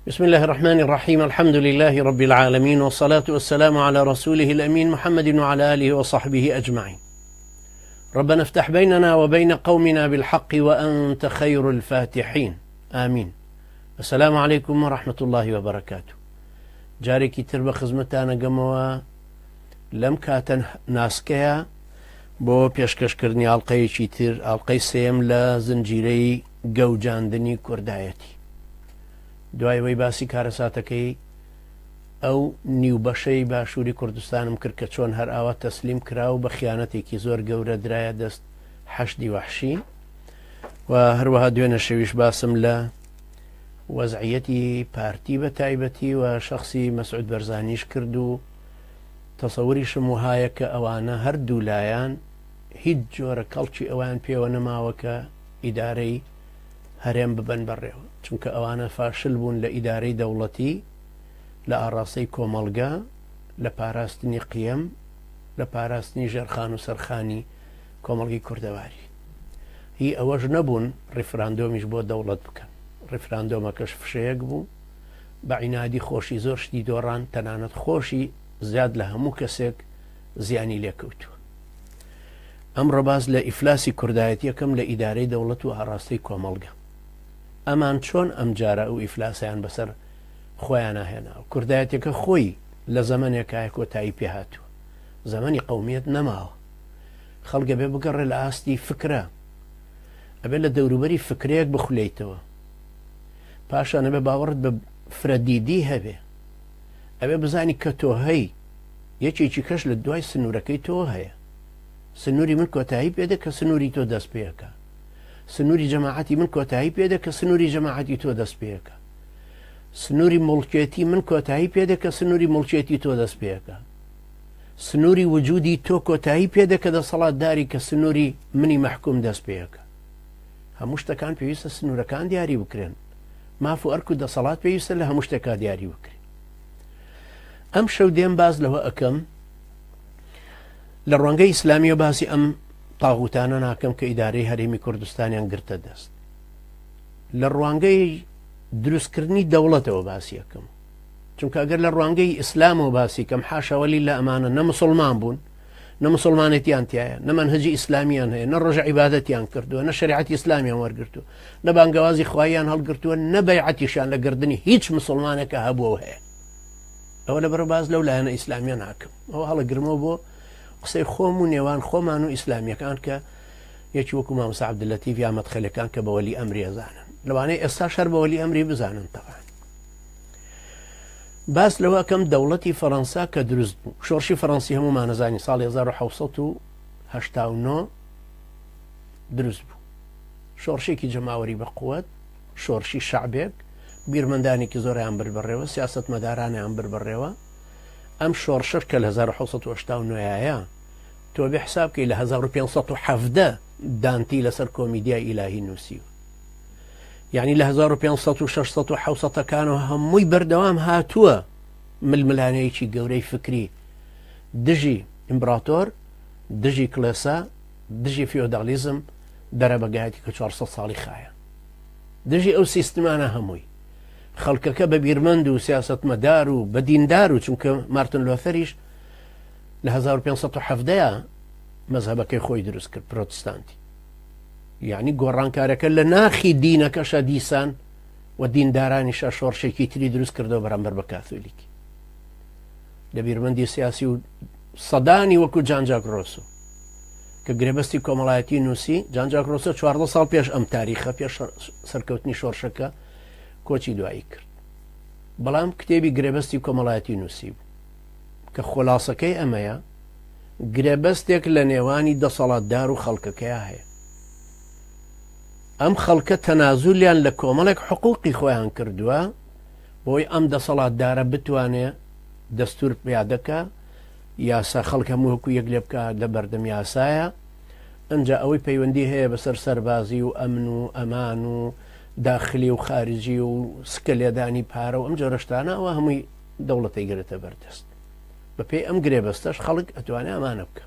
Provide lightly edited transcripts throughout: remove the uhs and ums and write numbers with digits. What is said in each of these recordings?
بسم الله الرحمن الرحيم. الحمد لله رب العالمين، والصلاة والسلام على رسوله الأمين محمد وعلى آله وصحبه أجمعين. ربنا افتح بيننا وبين قومنا بالحق وأنت خير الفاتحين، آمين. السلام عليكم ورحمة الله وبركاته. جارێکی تر بە خزمەتانە گەمەوە لەم کاتە ناسکەیە بۆ پێشکەشکردنی ئاڵلقەیەکی تر، ئاڵلقەی سێم لە زنجیرەی گەوجاندنی کوردایەتی. دوای وەی باسی کارەساتەکەی ئەو نیوبەشەی باشووری کوردستانم کرد کە چۆن هەر ئاوا تەسلیم کرا و بە خیانەتێکی زۆر گەورە درایە دەست حەشدی وەحشی، و هەروەها دوێنە شەویش باسم لە وەزعیەتی پارتی بە تایبەتی و شخصی مەسعود بەرزانیش کرد و تەسەوریشم وهایە کە ئەوانە هەردوو لایەن هیچ جۆرە کەڵکی ئەوان پێوە نەماوە کە ئیدارەی هەرێم ببەن بەڕێوە، چونکە ئەوانە فاشل بوون لە ئیدارەی دەوڵەتی، لە ئاڕاستەی کۆمەڵگا، لە پاراستنی قیەم، لە پاراستنی ژێرخان و سەرخانی کۆمەڵگی کوردەواری. هی ئەوەش نەبوون ڕیفراندۆمیش بۆ دەوڵەت بکەن. ڕیفراندۆمەکەش فشەیەک بوو، بە عینادی خۆشی زۆر شتی دۆڕان، تەنانەت خۆشی زیاد لە هەموو کەسێک زیانی لێکەوتووە. ئەمڕۆ باز لە ئیفلاسی کوردایەتی یەکەم لە ئیدارەی دەوڵەت و ئاڕاستەی کۆمەڵگا. ئەمان چۆن ئەم جارە ئەو ئیفلاسیان بەسەر خۆیان ناهێنا و کوردایەتەکە خۆی لە زەمانێکایە کۆتایی پێهاتووە. زەمانی قەومیەت نەماوە، خەڵگە بێ بگەڕێ لە ئاستی فکرە، ئەبێ لە دەوروبەری فکرەیەک بخولەیتەوە، پاشان ئەبێ باوەڕت بە فرەدیدی هەبێ، ئەبێ بزانی کە تۆ هەی یەکێکی کەش لە دوای سنوورەکەی تۆ هەیە. سنووری من کۆتایی پێدە کە سنووری تۆ دەست پێەکە، سنووری جەماعەتی من کۆتایی پێدە کە سنووری جەماعەتی تۆ دەست پێەکە، سنووری مڵکێتی من کۆتایی پێدە کە سنووری مڵکێتی تۆ دەست پێەکە، سنووری وجودی تۆ کۆتایی پێدە کە دەسەڵاتداری کە سنووری منی مەحکوم دەست پێەکە. هەموو شتەکان پێویستە سنوورەکان دیاری بکرێن، ماف و ئەرک و دەسەڵات پێویستە لە هەموو شتێکا دیاری بکرێن. ئەم شەو دێم باز لەوە ئەەکەم لە ڕوانگەی ئیسلامی و باسی ئەم تاغوتانە ناکەم کە ئیدارەی هەرێمی کوردستانیان گرتە دەست. لە ڕوانگەی دروستکردنی دەوڵەتەوە باسی یەکەم، چونکە ئەگەر لە ڕوانگەی ئیسلامەوە باسی کەم حاشەوەلی لە ئەمانە نە مسڵمان بوون، نە مسڵمانێتیان تایە، نە مەنهەجی ئیسلامیان هەیە، نە ڕۆژە عیبادەتیان کردووە، نە شریعەتی ئیسلامیان وەرگرتووە، نە بانگەوازی خواییان هەڵگرتووە، نە بەیعەتیشان لە گردنی هیچ مسڵمانێکە هەبووە هەیە. ئەوە لەبەر باز لەو لایەنە ئیسلامیان ناکەم. ئەوە هەڵەگرمەوە بۆ قسەی خۆم و نێوان خۆمان و ئیسلامیەکان کە یەکی وەکو مامۆستا عەبدولەتیف یا مەدخەلەکان کە بە وەلی ئەمری ئەزانن، لەوانەیە ئێستا شەر بە وەلی ئەمری بزانن. تەوان باس لەوە کەم دەوڵەتی فەڕەنسا کە دروست بوو، شۆڕشی فەڕەنسی هەمومان نەزانی ساڵی 1789 دروست بوو. شۆڕشێکی جەماوەری بە قووەت، شۆڕشی شەعبێک، بیرمەندانێکی زۆریان بر بەڕێوە، سیاسەت مەدارانیان بر بەڕێوە. ئەم شۆڕشەر کە لە 1789یە تۆ بێ حساب کەی لە 1570 دانتی لەسەر کۆمیدیای ئیلاهی نووسیوە. یعنی لە 1600 هەمووی بەردەوام هاتووە ململانەیەکی گەورەی فکری، دژی ئیمپراتۆر، دژی کلێسا، دژی فیۆدالیزم دەرە بەگایەتی کە 400 ساڵی خایە، دژی ئەو سیستمانە هەمووی خەڵکەکە بە بیرمەند و سیاست مەدار و بە دیندار و چونکە مارتن لۆتەریش لە 1570 مەزهەبەکەی خۆی دروست کرد، پرۆتستانتی. یعنی گۆڕانکارەکە لە ناخی دینەکەشە دیسان و دیندارانیشە شۆڕشێکی تری دروست کردەوە بەرامبەر بە کاتۆلیکی. لە بیرمەندی سیاسی و سەدانی وەکو جان جاک ڕۆسۆ کە گرێبەستی کۆمەڵایەتی نووسی. جان جاک ڕۆسۆ 14 ساڵ پێش ئەم تاریخە، پێش سەرکەوتنی شۆڕشەکە کۆچی دوایی کرد، بەڵام کتێبی گرێبەستی کۆمەڵایەتی نووسی بوو کە خۆلاسەکەی ئەمەیە گرێبەستێک لە نێوانی دەسەڵاتدار و خەڵکەکەیە هەیە. ئەم خەڵکە تەنازولیان لە کۆمەڵێک حقوقی خۆیان کردووە بۆی ئەم دەسەڵاتدارە بتوانێت دەستور پیادەکە، یاسا خەڵکە هەموو یەک لێ بکە لە بەردەم یاسایە. ئەنجا ئەوەی پەیوەندی هەیە بەسەر سەربازی و ئەمن و ئەمان و داخلی و خارجی و سکەلێدانی پارە و ئەم جۆرەشتانە، ئەوە هەمووی دەوڵەتی گرێتە بەردەست. بەپێی ئەم گرێبەستەش خەڵک ئەتوانێت ئەمانە بکە.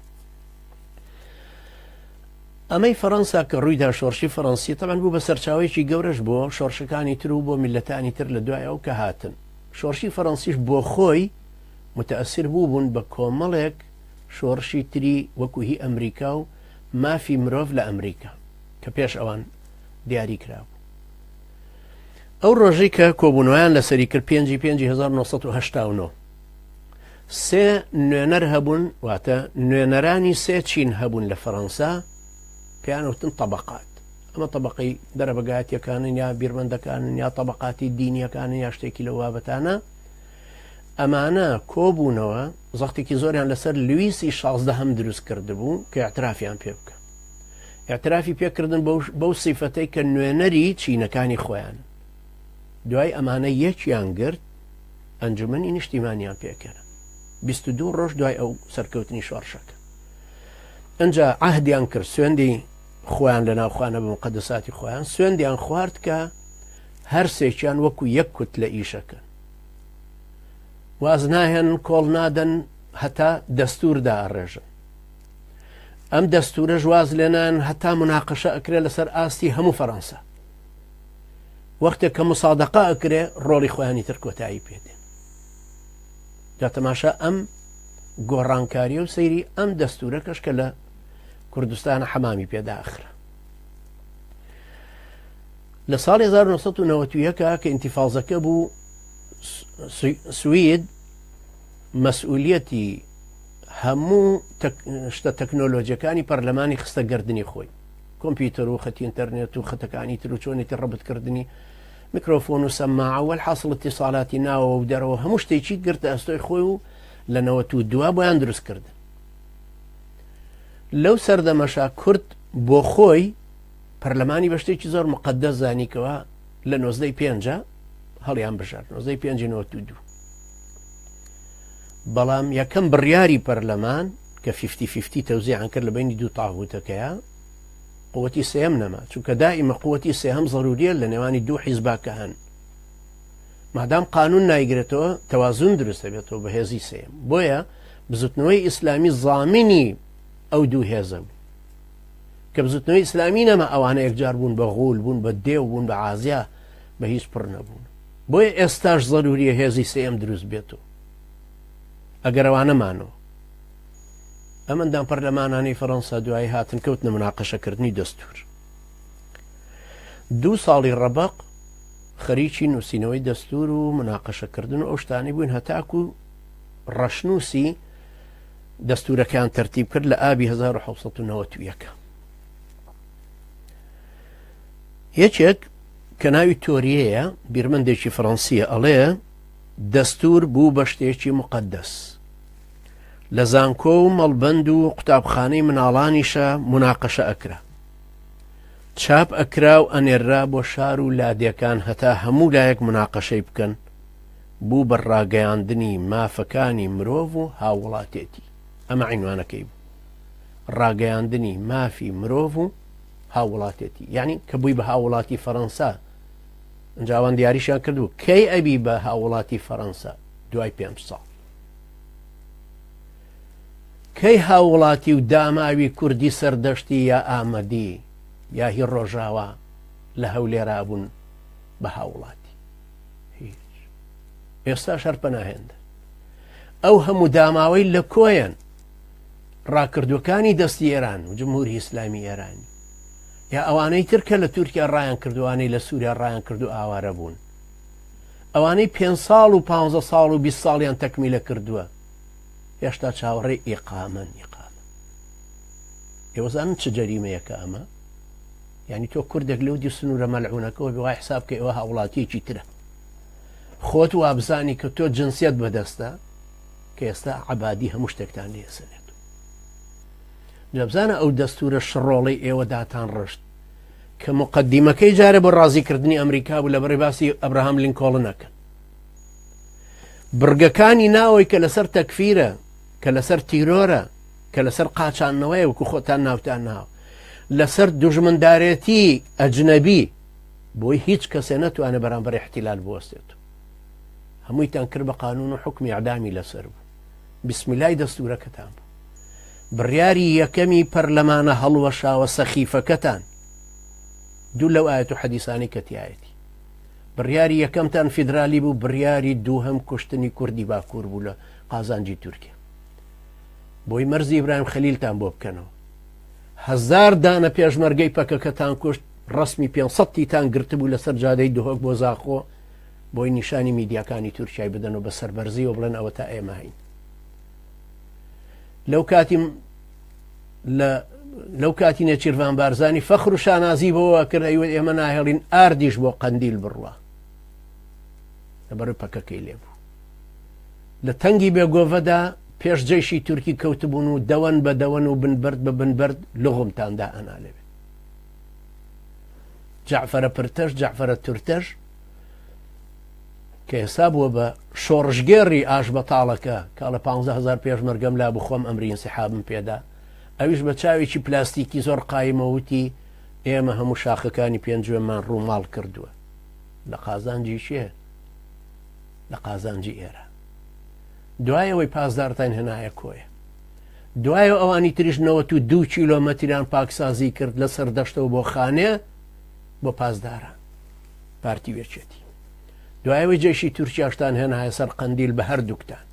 ئەمەی فەڕەنسا کە ڕوویدا شۆڕشی فەڕەنسی تەمان بوو بە سەرچاوەیەکی گەورەش بۆ شۆڕشەکانی تر و بۆ میلەتانی تر لە دوای ئەو کە هاتن. شۆڕشی فەڕەنسیش بۆ خۆی متەئەسیر بوون بە کۆمەڵێک شۆڕشی تری وەکو هی ئەمریکا و مافی مرۆڤ لە ئەمریکا کە پێش ئەوان دیاری کراوە. ئەو ڕۆژەی کە کۆبوونەوەیان لەسەری کرد 5/5/1989 سێ نوێنەر هەبوون، واتە نوێنەرانی سێ چین هەبوون لە فەڕەنسا، پێیانوتن طبقات. ئەمە طبقەی دەرەبگایەتیەکانن یا بیرمەندەکانن یا طبقاتی دینیەکانن یا شتێکی لە وابەتانە. ئەمانە کۆبوونەوە زەختێکی زۆریان لەسەر لویسی 16 دروست کرده بوو کە اعترافیان پێ بکە. اعترافی پێکردن بەو سیفەتەی کە نوێنەری چینەکانی خۆیان. دوای ئەمانە یەکیان گرت ئەنجومەنی نیشتیمانیان پێکەرە 22 ڕۆژ دوای ئەو سەرکەوتنی شۆڕشەکە. ئەنجا عەهدیان کرد سوێندی خۆیان لە ناوخانە بە مقەدەساتی خۆیان سوێندیان خوارد کە هەر سێکیان وەکو یەک کوت لە ئیشەکەن، واز ناهێن کۆڵ نادەن هەتا دەستووردا ئەڕێژن. ئەم دەستورە ژواز لێنان هەتا مناقەشە ئەکرێ لەسەر ئاستی هەموو فەڕەنسا. وەختێک کە مسادەقە ئەکرێ ڕۆڵی خۆیانی تر کۆتایی پێدێن. جا تەماشا ئەم گۆڕانکاریە و سەیری ئەم دەستورە کەش کە لە کوردستانە حەمامی پێداخرا. لە ساڵی 1991 کە ئینتیفاڵزەکە بوو سوید مەسئولیەتی هەموو شتە تەکنۆلۆجیەکانی پەرلەمانی خستە گردنی خۆی، کۆمپیوتەر و خەتی ئینتەرنێت و خەتەکانی تر و چۆنێتی ڕەبتکردنی میکرۆفۆن و سەماعە و الحاصل اتصالاتی ناوە و دەرەوە هەموو شتێکی گرتە ئەستۆی خۆی و لە 92 بۆیان دروست کردن. لەو سەردەمەشا کورد بۆ خۆی پەرلەمانی بە شتێکی زۆر مقەدەس زانیکەوە لە 95 هەڵیان بژار 95 بەڵام یەکەم بڕیاری پەرلەمان کە 50-50 تەوزیعان کرد لە بینی دوو تاغوتەکەیە قووەتی سێم نەما، چونکە دائیمە قووەتی سێهم ضروریە لە نێوانی دوو حیزباکە هەن. مادام قانون نایگرێتەوە تەوازون دروست دەبێتەوە بە هێزی سێم. بۆیە بزوتنەوەی ئیسلامی زامینی ئەو دوو هێزە بوو کە بزوتنەوەی ئیسلامی نەما ئەوانە یەکجار بوون بە غول بوون بە دێو بوون بە عازیا بە هیچ پڕ نەبوون. بۆیە ئێستاش ضروریە هێزی سێم دروست بێتەوە ئەگەر ئەوانەمانەوە. ئەمەندان پەرلەمانانی فەڕەنسا دوای هاتن کەوتنە مناقەشەکردنی دەستور. 2 ساڵی ڕەبەق خەریکی نووسینەوەی دەستور و مناقەشەکردن و ئەو شتانی بووین هەتاکو ڕەشنووسی دەستورەکان تەرتیب کرد لە ئابی 1991. یەکێک کە ناوی تۆریەیە بیرمەندێکی فەڕەنسیە ئەڵێ دەستور بوو بە شتێکی مقەدەس. لە زانکۆ و مەڵبەند و قوتابخانەی مناڵانیشە مناقەشە ئەکرا، چاپ ئەکرا و ئەنێرا بۆ شار و لادیەکان هەتا هەموو لایەک مناقەشەی بکەن. بوو بە ڕاگەیاندنی مافەکانی مرۆڤ و هاوڵاتێتی. ئەمە عینوانەکەی بوو، ڕاگەیاندنی مافی مرۆڤ و هاوڵاتێتی، یعنی کە بووی بە هاوڵاتی فەڕەنسا. ئەنجاوان دیاریشیان کردو کەی ئەبی بە هاوڵاتی فەڕەنسا دوای 5 ساڵ. کەی هاوڵاتی و داماوی کوردی سەردەشتی یا ئامەدی یا هی ڕۆژاوە لە هەولێرا بوون بە هاوڵاتی. هیچ. ئێستا شەر پەناهێندە ئەو هەموو داماوەی لە کۆیان ڕاکردوەکانی دەستی ئێران و جمهوری ئیسلامی ئێرانی یا ئەوانەی ترکە لە تورکیا ڕایان کردوانەی لە سووریا ڕایان کردو ئاوارە بوون، ئەوانەی 5 ساڵ و 15 ساڵ و 20 ساڵیان تەکمیلە کردووە هێشتا چاوەڕێی ئیقامەن. ئێوەزانن چ جەریمەیەکە ئەمە؟ یعنی تۆ کوردێک لەو دی سنوورە مەلعونەکەەوە بەوای حساب کە ئێوە هاوڵاتیەکی ترە، خۆت وابزانی کە تۆ جنسیەت بەدەستە کە ئێستا عەبادی هەموو شتێکتان لێسەنێت. جەبزانە ئەو دەستورە شڕۆڵەی ئێوە داتان ڕشت کە مقەدیمەکەی جارە بۆ ڕازیکردنی ئەمریکا بوو لەبەڕێ باسی ئەبراهام لینکۆڵنەکە. برگەکانی ناوەی کە لەسەر تەکفیرە، کە لەسەر تیرۆرە، کە لەسەر قاچانەوەی وەکو خۆتان ناوتان ناو، لەسەر دوژمندارێتی ئەجنەبی بۆی هیچ کەسێ نەتوانە بەرامبەر احتیلال بوەستێت. هەموویتان کرد بە قانون و حکمی ئەعدامی لەسەر بوو. بسمیلای دەستورەکەتان بوو. بڕیاری یەکەمی پەرلەمانە هەڵوەشاوە سەخیفەکەتان دوو لەو ئاەت و حەدیسانی کە تایەتی بڕیاری یەکەمتان فیدرالی بوو بڕیاری دووهەم کوشتنی کوردی باکوور بوو لە قازانجی تورکیا بۆی مەرزی ئیبراهیم خەلیلتان بۆ بکەنەوە 1000 دانە پێشمەرگەی پەکەکەتان کوشت ڕسمی 500تان گرتبوو لەسەر جادەی دهۆک بۆ زاخۆ بۆی نیشانی میدیاکانی تورکیای بدەن و بە سەربەرزی و بڵێن ئەوە تا ئێمە هین لەو کاتی نێچیروان بارزانی فەخر و شانازی بۆەوە کرد ئەیوە ئێمە ناهێڵین ئاردیش بۆ قەندیل بڕوە لەبەر پەکەکەی لێبوو لە تەنگی بێگۆڤەدا پێش جەیشی تورکی کەوتبوون و دەوەن بە دەوەن و بنبرد بە بنبرد لغمتاندا ئەنا لێبێت جعفەرە پرتەش جعفەرە تورتەش کە ئێستا بووە بە شۆڕژگێڕی ئاش بەتاڵەکە کە لە 15,000 پێشمەرگەم لا بخۆم ئەمری ئینسیحابم پێدا ئەویش بە چاوێکی پلاستیکی زۆر قایمەوتی ئێمە هەموو شاخەکانی پێنجێمان ڕووماڵ کردووە لە قازانجی شێ لە قازانجی ئێرە دوایەوەی پاسدارتان هێنایە کۆیە دوایە ئەوانی تریش 92 کیلۆمەتریان پاکسازی کرد لە سەردەشتەوە بۆ خانێ بۆ پاسداران پارتی وێچێتی دوایەوەی جێشی تورکیاشتان هێنایە سەر قەندیل بە هەردووکتان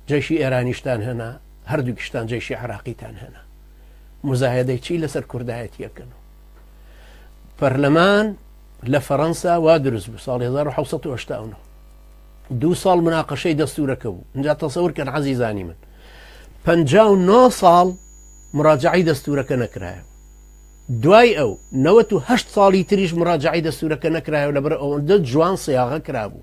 جێشی ئێرانیشتان هێنا هەردووکیشتان جێشی عراقیتان هێنا مزاهدەی چی لەسەر کوردایەتیەکەن پەرلەمان لە فەڕەنسا وا دروست بوو ساڵی 1970 2 ساڵ مناقەشەی دەستورەکە بوو اینجا تەسەور کەن عەزیزانی من 59 ساڵ مراجعی دەستورەکە نەکرایەوە دوای ئەو 98 ساڵی تریش مراجعی دەستورەکە نەکرایەوە لەبەر ئەوەندە جوان سیاغە کرابوو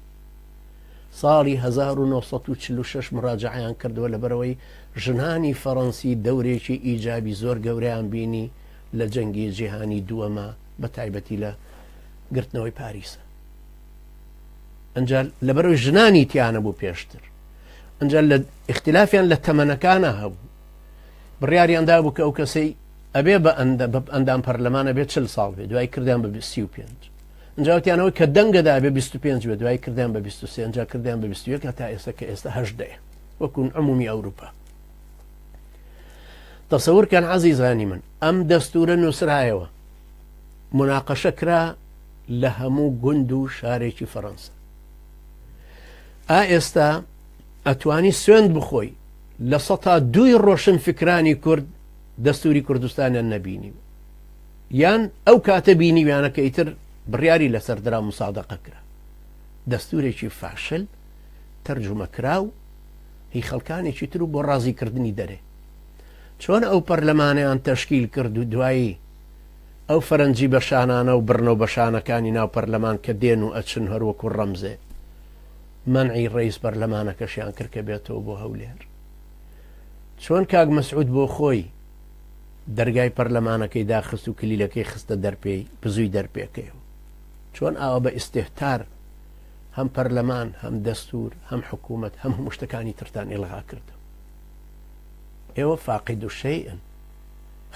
ساڵی 1946 مراجعیان کردووە لەبەرەوەی ژنانی فەڕەنسی دەورێکی ئیجابی زۆر گەورەیان بینی لە جەنگی جیهانی دووەمە بە تایبەتی لە گرتنەوەی پاریسە ئەنجا لەبەرەوەی ژنانی تیانە بوو پێشتر ئەنجا لە اختلافیان لە تەمەنەکانە هەبوو بڕیاریاندا بوو کە ئەو کەسەی ئەبێ بە ئەندام پەرلەمانە بێت 40 ساڵ بێت دوای کردیان بە 25 ئەنجاوتیانەوەی کە دەنگەدا بێ 25 بێت دوای کردیان بە 23 ئەنجا کردیان بە 21 تا ئێستا کە ئێستا 18 وەکوون عمومی ئەوروپا تەسەورکەن عەزیزانی من ئەم دەستورە نووسرایەوە مناقەشە کرا لە هەموو گوند و شارێکی فەڕەنسا ئێستا ئەتوانی سوێند بخۆی لە 102 ڕۆشن فکرانی کورد دەستوری کوردستانیان نەبینی یان ئەو کاتە بینیویانە کە ئیتر بڕیاری لەسەر درا مسادەقە کرا دەستورێکی فاشل تەرجمە کرا و هی خەڵکانێکی تر و بۆ ڕازیکردنی دەرێ چۆن ئەو پەرلەمانیان تەشکیل کرد و دوایی ئەو فەرەنجی بەشانانە و بڕنە و بەشانەکانی ناو پەرلەمان کە دێن و ئەچن هەروەکو ڕەمزێ منعی ڕئیس پەرلەمانەکەشیان کرد کە بێتەوە بۆ هەولێر چۆن کاک مەسعود بۆ خۆی دەرگای پەرلەمانەکەی داخست و کلیلەکەی خستە دەرپێی بزووی دەرپێکەوە چۆن ئاوە بە ئیستێهتار هەم پەرلەمان هەم دەستور هەم حکوومەت هەم هەموو شتەکانی ترتان ئێڵغا کردەوە ئێوە فاقد الشەیئن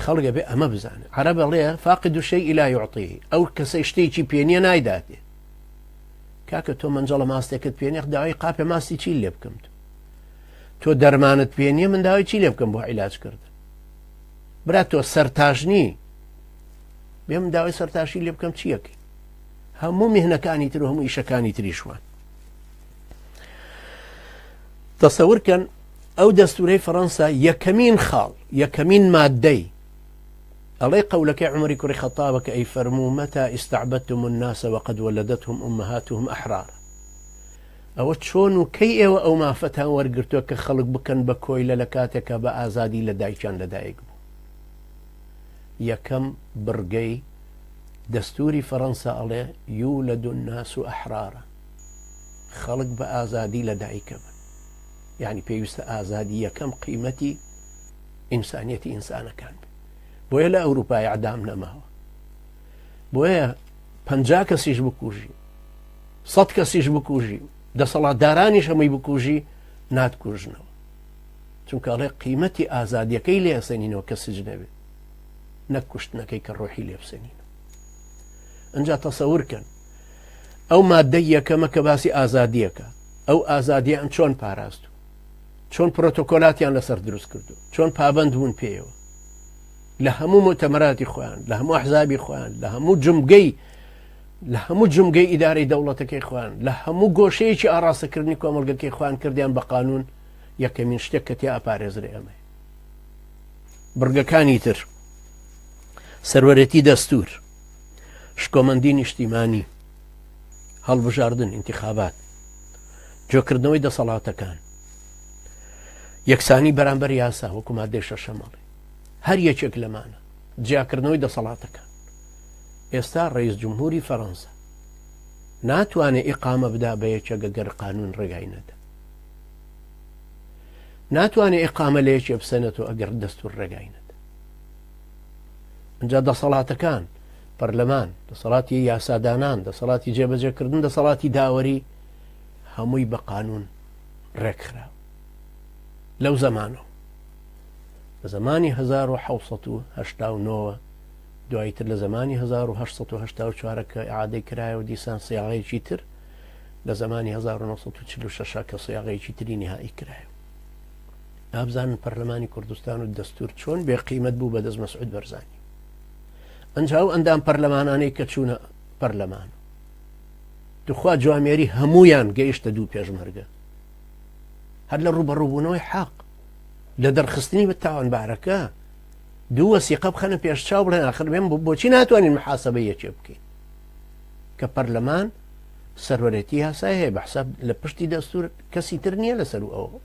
خەڵگە بێ ئەمە بزانێت عەرەب ئەڵێ فاقد الشەیء لا یعطیه ئەو کەسەی شتێکی پێنیە نایداتێ کاکە تۆ مەنجەڵە ماستێکت پێنیە داوای قاپێ ماستی چی لێ بکەم تۆ دەرمانت پێنیە من داوای چی لێ بکەم بۆ عیلاجکردن برا تۆ سەرتاژنی بێم داوای سەرتاشی لێ بکەم چیەکەی هەموو میهنەکانی تر و هەموو ئیشەکانی تریشوان تەسەورکەن ئەو دەستورەی فەڕەنسا یەکەمین خاڵ یەکەمین مادەی ئەڵێ قەولەکەی عومەری کوڕی خەتابە کە ئەی فەرموو مەتا ئیستەعبەدتم الناس وقد ولدتهم ئومەهاتهم ئەحرار ئەوە چۆن و کەی ئێوە ئەو مافەتان وەرگرتووە کە خەڵک بکەن بە کۆیلە لە کاتێکە بە ئازادی لە دایکیان لەدایک بوو یەکەم بڕگەی دەستوری فەڕەنسا ئەڵێ یولد الناس ئەحرارا خەڵک بە ئازادی لە دایکە بن یعنی پێویستە ئازادی یەکەم قیمەتی ئینسانیەتی ئینسانەکان بێت بۆیە لە ئەوروپای عەدام نەماوە بۆیە 50 کەسیش بکوژی 100 کەسیش بکوژی دەسەڵاتدارانیش هەمووی بکوژی ناتکوژنەوە چونکە ئەڵێ قیمەتی ئازادیەکەی لێ ئەسەنینەوە کە سجنە بێت نەک کوشتنەکەی کە ڕۆحی لێ بسەنینەوە ئەنجا تەسەورکەن ئەو مادەی یەکەمە کە باسی ئازادیەکە ئەو ئازادیان چۆن پاراستو چۆن پرۆتۆکۆلاتیان لەسەر دروست کردو چۆن پابند بوون پێیەوە لە هەموو مؤتەمەراتی خۆیان لە هەموو ئەحزابی خۆیان لە هەموو جمگەی ئیدارەی دەوڵەتەکەی خۆیان لە هەموو گۆشەیەکی ئاراستەکردنی کۆمەڵگەکەی خۆیان کردیان بە قانون یەکەمین شتێک کە تیا ئاپارێزرێ ئەمە بڕگەکانی تر سەروەرەتی دەستور شکۆمەندی نیشتیمانی هەڵبژاردن انتخابات جۆکردنەوەی دەسەڵاتەکان یەکسانی بەرامبەر یاسا وەکو مادەی شەشەمەڵی هەر یەکێک لەمانە جیاکردنەوەی دەسەڵاتەکان ئێستا ڕئیس جمهوری فەڕەنسا ناتوانێت ئیقامە بدا بە یەکێک گەر قانون ڕێگای نەدا ناتوانێت ئیقامە لە یەکێ بسەنێتەوە ئەگەر دەستور ڕێگای نەدا ئەنجا دەسەڵاتەکان پەرلەمان دەسەڵاتی یاسادانان دەسەڵاتی جێبەجێکردن دەسەڵاتی داوەری هەمووی بە قانون ڕێکخراوە لەو زەمانەوە لە زمانی 1970 دواییتر لە زمانی 1940 کە ئیعادەی کرایەوە دیسان سیاغەیەکی تر لە زمانی 1946 کە سیاغەیەکی تری نهایی کرایەوە ئابزانن پەرلەمانی کوردستان و دەستور چۆن بێقیمەت بوو بەدەست مەسعود بەرزانی ئەنجا و ئەندام پەرلەمانانەی کە چوونە پەرلەمان دخوا جوامێری هەمویان گەیشتە دوو پێشمەرگە هەر لە ڕوبەڕووبوونەوەی حەق لە دەرخستنی بە تاوانبارەکە دوو وەسیقە بخەنە پێشچاو بڵێن ئاخر بێن بۆچی ناتوانین محاسبە یەکێ بکەین کە پەرلەمان سەروەرەتی یاسای هەیە بەحساب لە پشتی دەستور کەسی تر نییە لەسەر ئەوە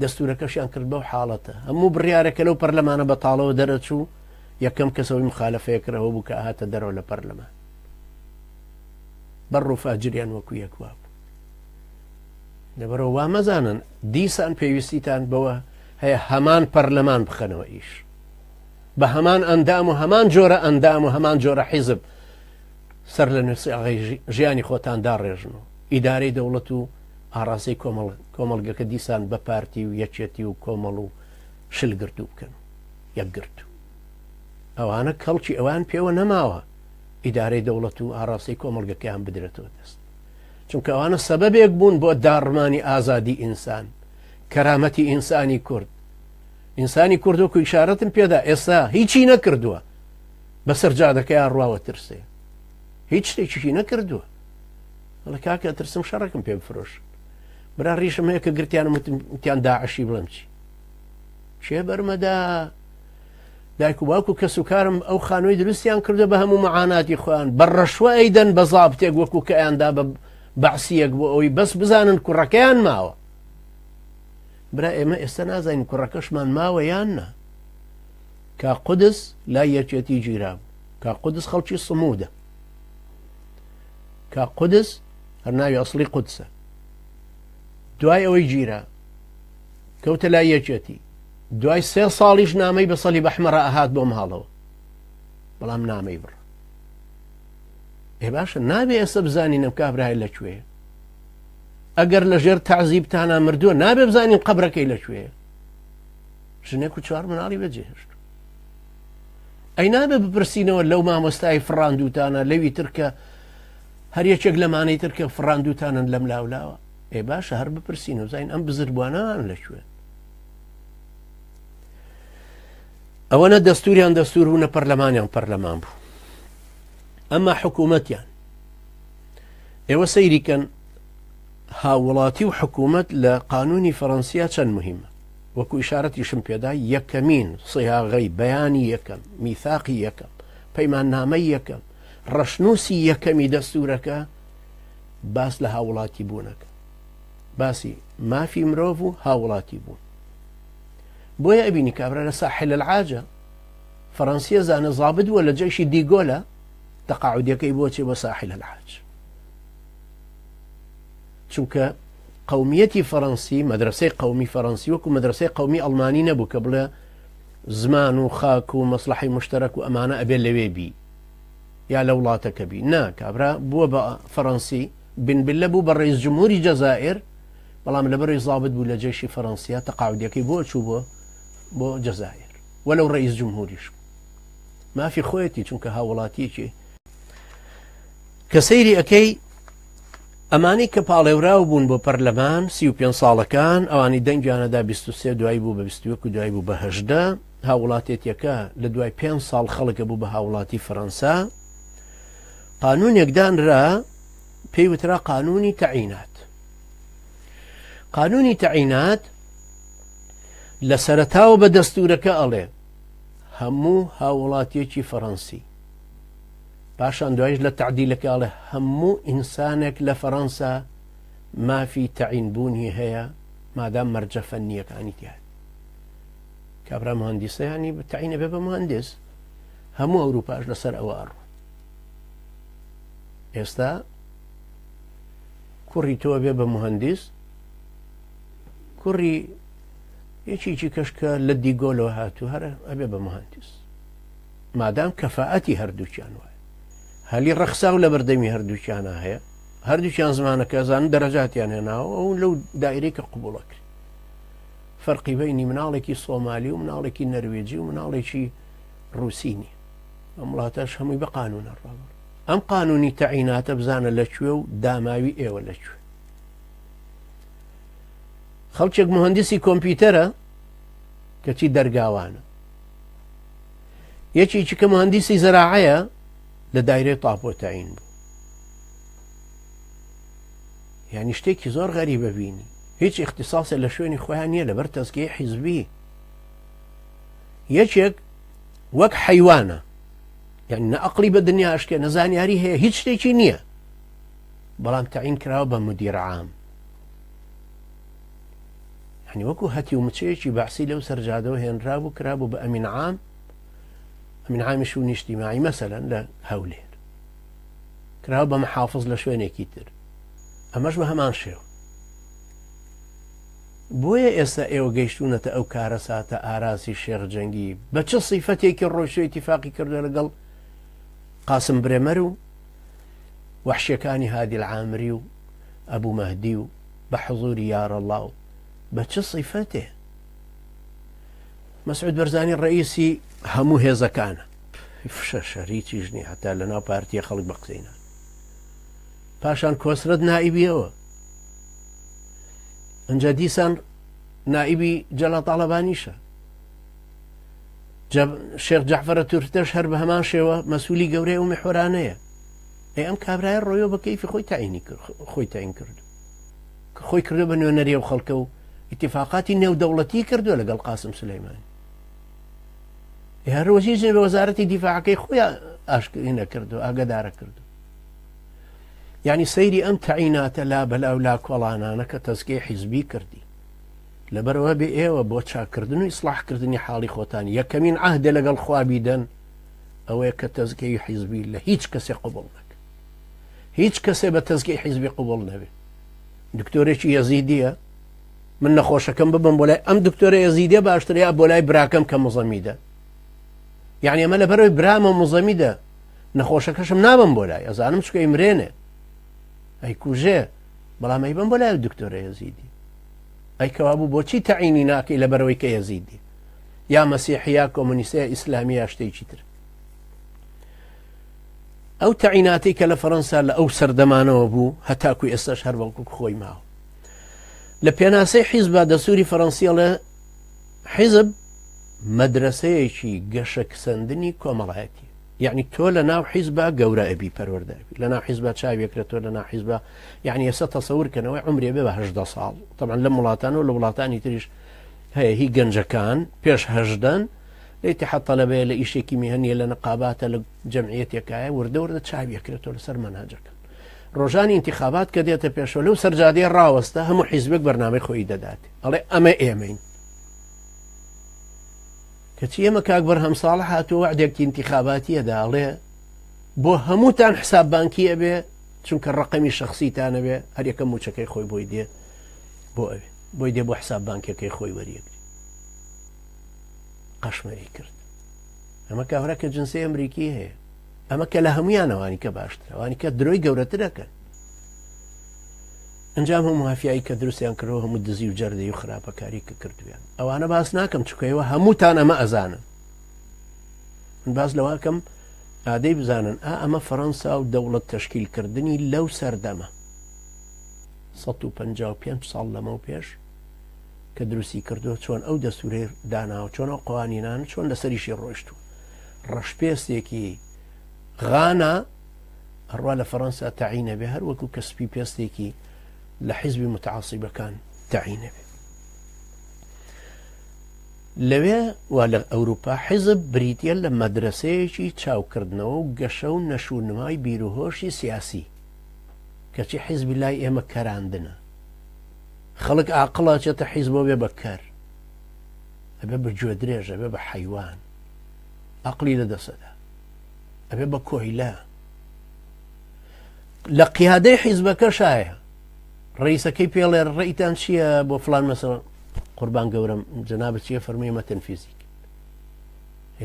دەستورەکەشیان کرد بەو حاڵەتە هەموو بڕیارەکە لەو پەرلەمانە بەتاڵەوە دەرەچوو یەکەم کەسەوەی مخالەفەیەکرەوە بوو کە هاتە دەرەوە لە پەرلەمان بەڕ و فاجریان وەکو یەکوا بوو لەبەرەوە وا مەزانن دیسان پێویستیتان بەوە هەیە هەمان پەرلەمان بخەنەوە ئیش بە هەمان ئەندام و هەمان جۆرە ئەندام و هەمان جۆرە حیزب سەر لە نووسیاغی ژیانی خۆتان داڕێژنەوە ئیدارەی دەوڵەت و ئاڕاستەی کۆمەڵگەکە دیسان بە پارتی و یەکێتی و کۆمەڵ و شلگرتو بکەن یەکگرتو ئەوانە کەڵکی ئەوان پێوە نەماوە ئیدارەی دەوڵەت و ئاڕاستەی کۆمەڵگەکەیان بدرێتەوە دەست چونکە ئەوانە سەبەبێک بوون بۆ داڕمانی ئازادی ئینسان کەرامەتی ئینسانی کورد ئینسانی کوردۆکو ئیشارەتم پێدا ئێستا هیچی نەکردووە بەسەر جادەکەیان ڕواوە ترسێ هیچ شتێکیشی نەکردووە وڵا کاکە ترسم شەڕەکەم پێ بفرۆش برا ڕیشم هەیە کە گرتیانم وتیان داعشی بڵێم چێ بەرمەدا دایک و باوکو کەس و کارم ئەو خانووی دروستیان کردو بە هەموو مەعاناتی خۆیان بە ڕەشوە ئەیدەن بە زابتێک وەکو کە ئەیاندا بە بەعسیەک بۆ ئەوی بەس بزانن کوڕەکەیان ماوە برا ئێمە ئێستا نازانین کوڕەکەشمان ماوە یان نا کا قودس لای یەکێتی گیرا بوو کا قودس خەڵکی سموودە کا قودس هەر ناوی ئەسڵی قودسە دوای ئەوەی گیرا کەوتە لای یەکێتی دوای 3 ساڵیش نامەی بە سەلیب ئەحمەرە ئەهات بۆ ماڵەوە بەڵام نامەی بڕ ئێ باشە نابێ ئێستا بزانین ئەم کابرای لەکوێیە ئەگەر لە ژێر تەعزیبتانە مردووە نابێ بزانین قەبرەکەی لەکوێیە ژنێک و 4 مناڵی بەجێهێشت ئەی نابێ بپرسینەوە لەو مامۆستای فڕاندووتانە لەوی ترکە هەر یەکێک لەمانەی ترکە فڕاندووتانن لەم لاولاوە ئێ باشە هەر بپرسین و بزانین ئەم بزربوانەوان لەکوێن ئەوەنە دەستوریان دەستور بوونە پەرلەمانیان پەرلەمان بوو ئەمما حکوومەتیان ئێوە سەیریکەن هاوڵاتی و حکوومەت لە قانونی فەڕەنسیا چەند مهمە وەکو ئیشارەتیشم پێدا یەکەمین سیاغەی بەیانی یەکەم میثاقی یەکەم پەیماننامەی یەکەم ڕەشنووسی یەکەمی دەستورەکە باس لە هاوڵاتی بوونەکە باسی مافی مرۆڤ و هاوڵاتی بوون بۆیە ئەبینی کابرا لە ساحل العاجە فەڕەنسیە زانە زابد وە لە جێشی دیگۆلە تەقاعودەکەی بۆچێ بۆ ساحل العاج چونکە قومیەتی فەڕەنسی مەدرسەی قومی فەڕەنسی وەکو مەدرسەی قومی ئەڵمانی نەبوو کە بڵێ زمان و خاک و مەسلحی مشتەرەک و ئەمانە ئەبێ لەوێ بی یا لە وڵاتەکە بی نا کابرا بووە بە فەڕەنسی بنبلە بوو بە ڕئیس جمهوری جەزائر بەڵام لەبەرەوەی زابط بوو لە جێشی فەڕەنسیا تەقاعودەکەی بۆ چوو بۆ جەزائر وەلەو ڕئیس جمهوریش مافی خۆیەتی چونکە هاوڵاتیەکی کە سەیری ئەەکەی ئەمانەی کە پاڵێوراو بوون بۆ پەرلەمان 35 ساڵەکان ئەوانی دەنگیانەدا 23 دوای بوو بە 21 دوای بوو بە 18 هاوڵاتێتیەکە لە دوای 5 ساڵ خەڵکە بوو بە هاوڵاتی فەڕەنسا قانونێکدانرا پێی وترا قانونی تەعینات. قانونی تەعینات لە سەرەتاوە بە دەستورەکە ئەڵێ هەموو هاوڵاتیەکی فەڕەنسی، پاشان دوایش لە تعدیلەکە ئەڵێ هەموو ئینسانێک لە فەڕەنسا مافی تەعینبوونی هەیە مادام مەرجە فەنیەکانی تیان. کابرا مهندسە ینی تەعینە بێ بە مهندس، هەموو ئەوروپاش لەسەر ئەوە ئەڕوە. ئێستا کوڕی تۆ بێ بە مهندس، کوڕی یەکێکی کەشکە لە دیگۆلەوە هاتوو هەرە ئەبێ بە مهندس، مادام کەفاەتی هەردووچیان وایە. هەلی ڕەخساو لە بەردەمی هەردووچیانە هەیە، هەردووچیان زمانەکە زانن دەرەجاتیان هێناوە ئەو لەو دایرەی کە قبوڵەکرد. فەرقی بەینی مناڵێکی سۆمالی و مناڵێکی نەروێجی و مناڵێکی ڕووسینی، ئەم وڵاتەش هەمووی بە قانونە ڕاوەڕ. ئەم قانونی تەعیناتە بزانە لەکوێ و داماوی ئێوە لەکوێ. خەڵکێک مهندسی کۆمپیوتەرە کەچی دەرگاوانە، یەکێکی کە مهندسی زەراعەیە لە دایرەی تاپۆ تەعین بوو. یعنی شتێکی زۆر غەریبە بینی، هیچ اختصاصە لە شوێنی خۆیان نییە لەبەر تەزکیەی حیزبی. یەکێک وەک حەیوانە، یعنی نە ئەقلی بە دنیا ئەشکێ نەزانیاری هەیە، هیچ شتێکی نییە، بەڵام تەعین کراوە بە مدیر عام. یعنی وەکو هەتی و مچەیەکی بەعسی لەو سەرجادەوە هێنرا بوو کرابوو بە ئەمین عام، ئەمین عامی شوونی نیشتیماعی مەسەلەن لە هەولێر کراوە بە مەحافظ لە شوێنێکی تر، ئەمەش بە هەمان شێوە. بۆیە ئێستا ئێوە گەیشتونەتە ئەو کارە ساتە ئاراسی شێخ جەنگی بە چ سیفەتێکی ڕۆیشتۆ ئیتیفاقی کردو لەگەڵ قاسم برێمەر و وەحشیەکانی هادی العامری و ئەبوو مەهدی و بە حضوری یارەڵڵا و بە چ سیفەتێ؟ مەسعود بەرزانی ڕئیسی هەموو هێزەکانە، فشە شەریکیش نیە هەتا لە ناو پارتیە خەڵک بە قسەی نان. پاشان کۆسرەت نائیبیەوە، ئەنجا دیسان نائیبی جەلال تاڵەبانیشە، شێخ جەعفەرە تورتەش هەر بە هەمان شێوە مەسئولی گەورەی ئەو میحورانەیە. ئەم کابرایە ڕۆیەوە بە کەیفی خۆی تەعین کردو کە خۆی کردو بە نوێنەریە و خەڵکە و ئیتیفاقاتی نێودەوڵەتی کردووە لەگەڵ قاسم سولەیمانی. هەر وەزیری بە وەزارەتی دیفاعەکەی خۆی ئاشکرینە کردو، ئاگدارە کردو. یعنی سەیری ئەم تەعیناتە لا بەلاو لا کۆڵانانە کە تەزکیەی حیزبی کردی لەبەرەوە بێ ئێوە بۆ چاکردن و ئیسلاحکردنی حاڵی خۆتان یەکەمین عەهدە لەگەڵ خوا بیدەن ئەوەیە کە تەزکیەی حیزبی لە هیچ کەسێ قبوڵ نەکە، هیچ کەسێ بە تەزکیەی حیزبی قبوڵ نەبێ. دکتۆرێکی یەزیدیە، من نەخۆشەکەم ببم بۆ لای ئەم دکتۆرە یەزیدیە باشترە بۆ لای براکەم کە مزەمیدە. یعنی ئەمە لەبەرەوەی برامە مزەمیدە نەخۆشەکەشم نابم بۆ لای، ئەزانم چکە ئیمرێنێ ئەی کوژێ، بەڵام ئەی بم بۆ لای دکتۆرە یەزیدی. ئەی کەوابوو بۆچی تەعینی ناکەی لەبەرەوەی کە یەزیدی یا مەسیحی یا کۆمونیستە یا ئیسلامی یا شتێکی تر. ئەو تەعیناتی کە لە فەڕەنسا لە ئەو سەردەمانەوە بوو هەتاکوی ئێستاش هەر بەڵکو خۆی ماوە. لە پێناسەی حیزبە دەسووری فەڕەنسیە لە حیزب مەدرسەیەکی گەشەکسەندنی کۆمەڵایەتی، یعنی تۆ لە ناو حیزبە گەورە ئەبی پەروەردەبی، لە ناو حیزبە چاوێکرێت، تۆ لە ناو حیزبە یعنی ئێستا تەسەورکەنەوەی عمرێ بێ بە 18 ساڵ. طبعا لە وڵاتانە و لە وڵاتانی تریش هەیە هی گەنجەکان پێش 18 لە ئیتیحاد تەلەبەیە لە ئیشێکی میهنیە لە نەقاباتە لە جەمعیەتێکایە وردە چاوێکرێتەوە لەسەر مەنهەجەکان. ڕۆژانی انتخابات کە دێتە پێشەوە لەو سەرجادەیە ڕاوەستە هەموو حیزبێک بەرنامەی خۆی دەدات، ئەڵێ ئەمە ئێمەین. کەچی ئێمە کاک بەرهەم ساڵح هاتووە وعدێکی انتخاباتیەدا ئەڵێ بۆ هەمووتان حساب بانکیە بێ، چونکە ڕقەمی شخصیتانە بێ، هەر یەکەم موچەکەی خۆی بۆی دێ بۆ ئەوێ بۆی دێ بۆ حساب بانکەکەی خۆی وەریەگری. قەشمەری کرد. ئەمە کاورە کە جنسی ئەمریکی هەیە، ئەمە کە لە هەمویانەوانی کە باشترە، ئەوانی کە درۆی گەورەترەکەن. ئەنجام هەموو مافیایی کە دروستیان کردەوە هەموو دزی و جەردەی و خراپەکاری کە کردویان، ئەوانە باس ناکەم چکەوە هەمووتان ئەمە ئەزانن. من باز لەواکەم ئادەی بزانن ئەمە فەڕەنسا و دەوڵەت تەشکیلکردنی لەو سەردەمە 155 ساڵ لەمە و پێش کە دروستی کردو چۆن ئەو دەستورەی داناوە چۆن ئەو قوانینان چۆن لەسەریشی ڕۆیشتووە ڕەشپێستێکی غانە هەروە لە فەڕەنسا تەعینە بێ هەر وەکو کەسپی پێستێکی لە حیزبی متعاسیبەکان تەعینە بێ لەوێ وا لە ئەوروپا حیزب بریتە لە مەدرسەیەکی چاوکردنەوە و گەشە و نەشونمای بیرروهۆشی سیاسی کەچی حیزبی لای ئێمە کەراندنە خەڵک عاقڵا چێتە حیزبۆ بێ بەکەر ئەبێ بە گوێ درێژ ئەبێ بە حەیوان عەقڵی لەدەسەدا ئەبێ بە کۆیلا لە قیادەی حیزبەکە شایە ڕئیسەکەی پێڵێ ڕێیتان چییە بۆ فڵان مەسەڵە قوربان گەورم جەنابەت چییە فەرمووی مەتەن فیزیک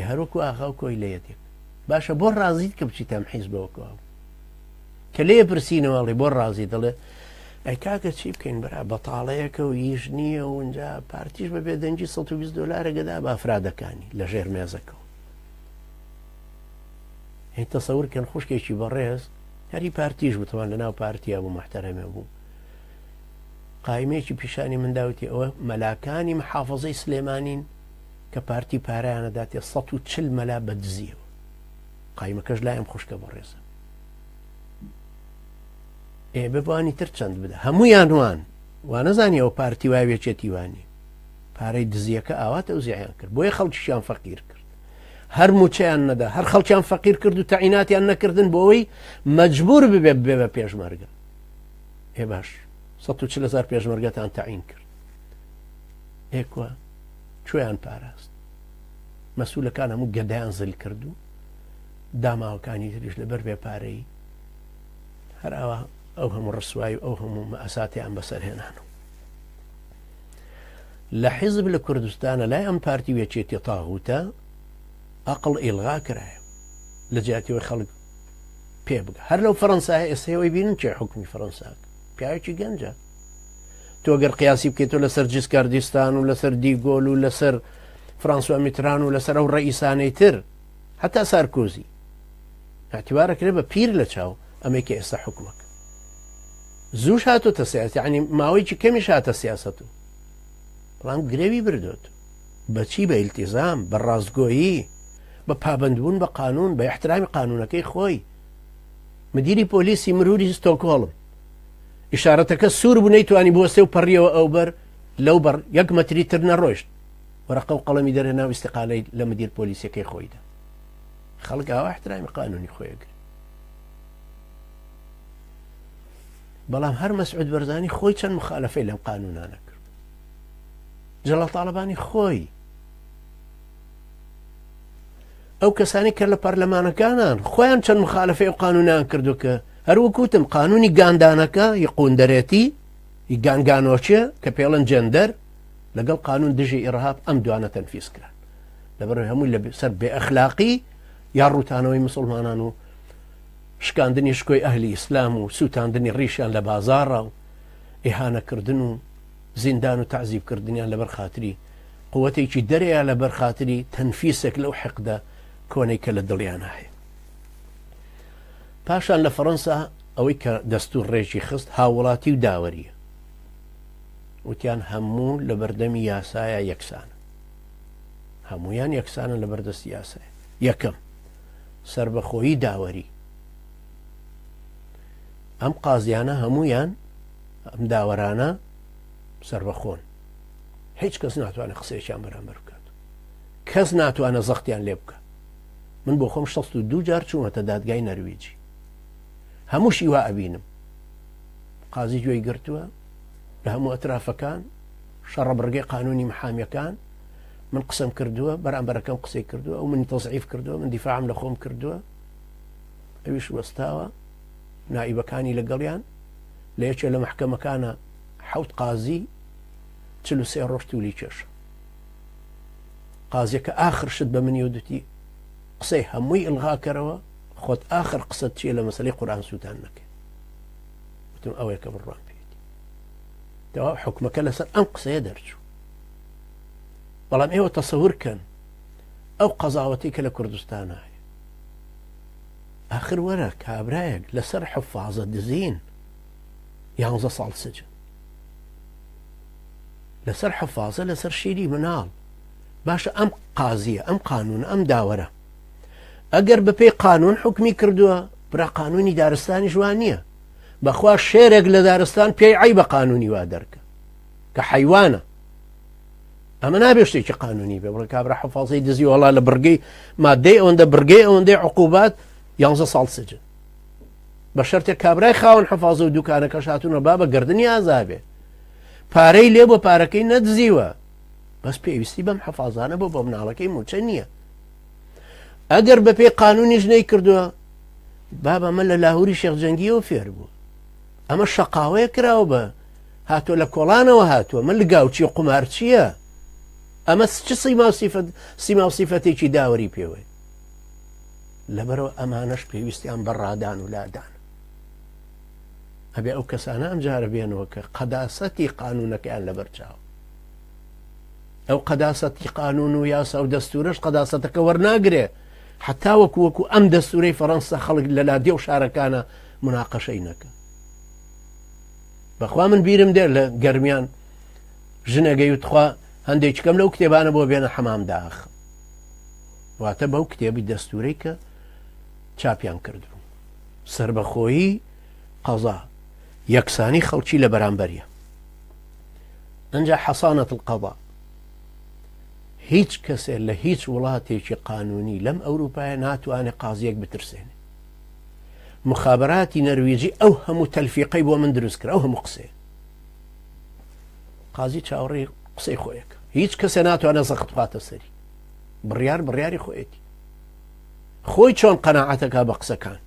هەروەکو ئاغا و کۆیلەیەتێک باشە بۆ ڕازیت کە بچیتم حیزبەوەکەوە کە لێ پرسیینەوەڵی بۆ ڕازی دەڵێ ئەی کاکە چی بکەین بەرا بەتاڵەیەکە و هیچ نییە و اونجا پارتیش بەبێ دەنگی 120 دلار گەدا بە ئافرادەکانی لە ژێر مێزەکەەوە هی تەسەورکەن خوشکێکی بەڕێز هەری پارتیش بتوان لە ناو پارتیا بوو محتەرەمێ بوو قایمێکی پیشانی منداوتی ئەوە مەلاکانی محافظەی سلێمانین کە پارتی پارەیانەداتێ 140 مەلا بەدزیەوە قایمەکەش لایم خوشکە بەڕێزە ببوانی تر چەند بدە هەموویان وان نەزانی ئەو پارتی وای وێچێتیوانی پارەی دزیەکە ئاواتە و زیایان کرد بۆیە خەڵکیشیان فەقیر کرد هەر موچەیان نەدا هەر خەڵکیان فەقیر کرد و تەعیناتیان نەکردن بۆەوەی مەجبور ببێ بە پێشمەرگە باش 140,000 پێشمەرگەتان تەعین کرد ئێکوە کوێیان پاراست مەسوولەکان هەموو گەدایان زل کرد و داماوەکانی تریش لەبەر بێ پارەی هەر ئەوە ئەو هەموو ڕسوایی ئەو هەموو مەئەساتیان بەسەرهێنان و لە حیزب لە کوردستانە لای ئەم پارتی وێچێتی تاغوتە ئەقڵ ئیلغا کرایە لە جیاتیەوەی خەڵک پێ بگە هەر لەو فەڕەنسایە ئێستەوەی بینن چێ حکمی فەڕەنساک پیاوێکی گەنجە تۆ گەر قیاسی بکەیتۆ لەسەر جسکاردستان و لەسەر دیگۆل و لەسەر فرانسوا میتران و لەسەر ئەو ڕئیسانەی تر هەتا سارکۆزی اعتیبارەکرێ بە پیر لە چاو ئەمێکی ئێستا حکومەکە زووش هاتۆتە سیاست یعنی ماوەیەکی کەمیش هاتە سیاست و بەڵام گرێوی بردوت بەچی بە ئیلتیزام بە ڕاستگۆیی بە پابندبوون بە قانون بە احترامی قانونەکەی خۆی مدیری پۆلیسی مروری ستۆکۆڵم ئیشارەتەکە سوور بوو نەیتوانی بۆ سێ و پەڕیەوە ئەو بەر لەو بەر 1 مەتری تر نەڕۆیشت وەرەقە و قەڵەمی دەرهێنا و ئیستیقالەی لە مدیر پۆلیسیەکەی خۆیدا خەڵک ئاوا احترامی قانونی خۆیەگرت بەڵام هەر مەسعود بەرزانی خۆی چەند مخالەفەی لەم قانونانە کرد جەڵال تاڵەبانی خۆی ئەو کەسانی کە لە پەرلەمانەکانان خۆیان چەند مخالەفەی ئەو قانونیان کردو کە هەروەکوتم قانونی گاندانەکە یقوندەرێتی گانگانۆچێ کە پێڵەن جەندەر لەگەڵ قانون دژی ئیرهاب ئەم دوانە تەنفیز کران لەبەرەوەی هەمووی لەسەر بێ ئەخلاقی یا ڕوتانەوەی مسلمانان و شکاندنی شکۆی ئەهلی ئیسلام و سووتاندنی ڕیشیان لە بازاڕە و ئیهانەکردن و زیندان و تعزیبکردنیان لەبەر خاتری قووەتێکی دەرەیە لەبەر خاتری تەنفیسێک لەو حەقدە کۆنەی کە لە دڵیان هەیە پاشان لە فەڕەنسا ئەوەی کە دەستور ڕێژی خست هاوڵاتی و داوەریە وتیان هەموو لە بەردەمی یاسایە یەکسانە هەمویان یەکسانە لە بەردەستی یاسایە یەکەم سربەخۆیی داوەری ئەم قازیانە هەمویان ئەم داوەرانە سربەخۆن هیچ کەس ناتوانێت قسەیەکیان بەرامبەر بکات کەس ناتوانە زەختیان لێ بکە من بۆ خۆم 62 جار چوومەتە دادگای نەرویجی هەمووشی وا ئەبینم قازی گوێی گرتووە لە هەموو ئەترافەکان شەڕە بڕگەی قانونی محامیەکان من قسەم کردووە بەرامبەرەکەم قسەی کردووە ئەو منی تەزعیف کردووە من دیفاعم لە خۆم کردووە ئەویش وەستاوە نائیبەکانی لەگەڵیان لە یەکێ لە محکەمەکانە 7 قازی 43 ڕۆژ توولی کێشە قازیەکە ئاخر شت بە منی ودوتی قسەی هەمووی ئڵغاکەرەوە خۆت ئاخر قسەت چیە لە مەسەلەی قورئان سووتان نەکەی وتم ئەوەیە کە بڕوان پێیەتی دەوا حکومەکە لەسەر ئەم قسەیە دەرچوو بەڵام ئێوە تەسەورکەن ئەو قەزاوەتی کە لە کوردستانە هەیە آخر وەرە کابرایەک لەسەر حفاظە دزین 11 ساڵ سجن لەسەر حفاظە لەسەر شیری مناڵ. باشە ئەم قازیە ئەم قانون ئەم داوەرە ئەگەر بەپێی قانون حکمی کردووە برا قانونی دارستانی جوان نییە. بەخوا شێرێک لە دارستان پێی عیب بە قانونی وا دەرکە کە حیوانە. ئەمە نابێ شتێکی قانونی بێ بڵێ کابرا حفاظەی دزی وەڵا لە بڕگەی مادەی ئەوەندە بڕگەی ئەوەندەی عقوبات 11 ساڵ سجن بە شەرتێک کابرای خاوەن حفاظە و دوکانەکەش هاتوونە با بە گردنی ئازابێ پارەی لێ بۆ پارەکەی نەدزیوە بەس پێویستی بەم حفاظانە بۆ بۆ مناڵەکەی موچە نییە. ئەگەر بەپێی قانونیش نەی کردووە بابە من لە لاهوری شێخجەنگیەوە فێر بوو ئەمە شەقاوەیە کراوە بە هاتۆ لە کۆڵانەوە هاتووە من لە گاوچی قومار چییە؟ ئەمە چ سیما و سیفەتێکی داوەری پێوەی لەبەرەوە ئەمانەش پێویستیان بە ڕادان و لادان ئەبێ ئەو کەسانە ئەم جارە بێنەوە کە قەداسەتی قانونەکەیان لەبەرچاو. ئەو قەداسەتی قانون و یاسا و دەستورەش قەداسەتەکە وەرناگرێ حتا وەکو ئەم دەستورەی فەڕەنسا خەڵک لە لادێ و شارەکانە مناقەشەی نەکە. بەخوا من بیرم دێر لە گەرمیان ژنەگەی وتخوا هەندێکم لەو کتێبانە بۆ بێنە حەمام داخ واتە بەو کتێبی دەستورەی کە چاپیان کردو سربەخۆیی قەزا یەکسانی خەڵکی لە بەرامبەریە. ئەنجا حەسانەت القەضا هیچ کەسێ لە هیچ وڵاتێکی قانونی لەم ئەوروپایە ناتوانێت قازیەک بترسێنێ. مخابراتی نەرویجی ئەو هەموو تەلفیقەی بۆ من دروست کرد ئەو هەموو قسێ قازی چاوەڕێی قسەی خۆیەکە هیچ کەسێ ناتوانێت زەخت بخاتە سەری بڕیاری خۆیەتی خۆی چۆن قەناعەتەکە بە قسەکان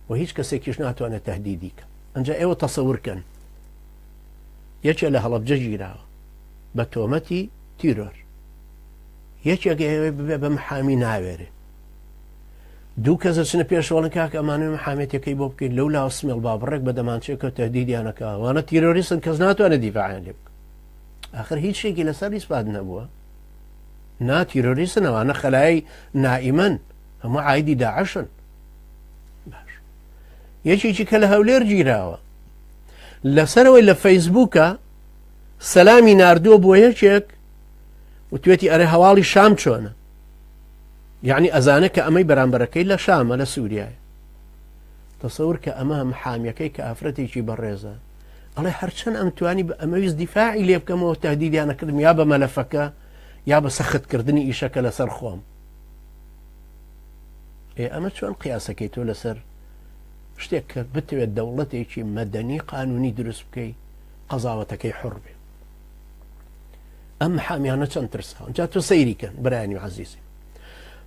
و هیچ کەسێکیش ناتوانێت تەهدیدی کە. ئەنجا ئێوە تەسەورکەن یەکێ لە هەڵەبجە گیراوە بە تۆمەتی تیرۆر یەکێک ببێ بە محامی ناوێرێ دوو کەس چنە پێشوەڵن کاکە ئەمانە محامێتەکەی بۆ بکەین لەو لا سمێڵ بابڕێک بە دەمانچێکە تەهدیدیانەکە وانە تیرۆریستن کەس ناتوانێت دیڤعیان لێ بکە. ئاخر هیچ شتێکی لەسەر ئیسپات نەبووە نا تیرۆریستن ئەوانە خەلای نائیمەن هەموو عایدی داعشن. باش یەکێکی کە لە هەولێر گیراوە لەسەرەوەی لە فەیسبووکە سەلامی ناردووە بۆ یەکێک وتوێتی ئەرێ هەواڵی شام چۆنە یعنی ئەزانە کە ئەمەی بەرامبەرەکەی لە شامە لە سووریایە. تەسەور کە ئەمە محامیەکەی کە ئافرەتێکی بەڕێزە ئەڵێ هەرچەند ئەم توانی بە ئەمەویست دیفاعی لێ بکەمەوە تەهدیدیانەکردم یا بە مەلەفەکە یا بە سەختکردنی ئیشەکە لەسەر خۆم. ئەمە چۆن قیاسەکەی تۆ لەسەر شتێک کە بتوێت دەوڵەتێکی مەدەنی قانونی دروست بکەی قەزاوەتەکەی حڕ بێ. ئەم محامیانە چەند ترساون جا تۆ سەیریکەن برایانی و عەزیزی.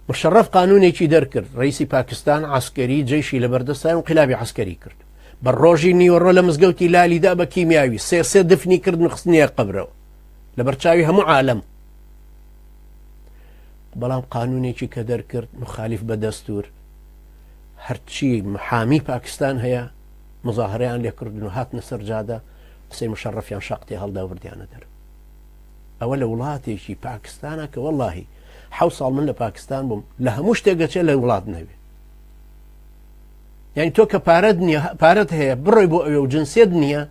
مشەڕەف قانونێکی دەرکرد ڕئیسی پاکستان عسکەری جەیشی لە بەردەستای و انقلابی عسکەری کرد بە ڕۆژی نیوەڕۆ لە مزگەوتی لالیدا بە کیمیاوی سێ دفنی کرد و خستنیە قەبرەوە لە بەرچاوی هەموو عالەم. بەڵام قانونێکی کە دەرکرد مخالیف بە دەستور هەرچی محامی پاکستان هەیە مزاهرەیان لێ کردن و هاتنە سەر جادە قسەی مشەڕەفیان شاقتی هەڵدا وردیانە دەر. ئەوە لە وڵاتێکی پاکستانە کە وەڵاهی 7 ساڵ من لە پاکستان بووم لە هەموو شتێکگەچێت لە وڵات نەوێ. یعنی تۆ کە پارەت هەیە بڕۆی بۆ ئەوێ و جنسێت نییە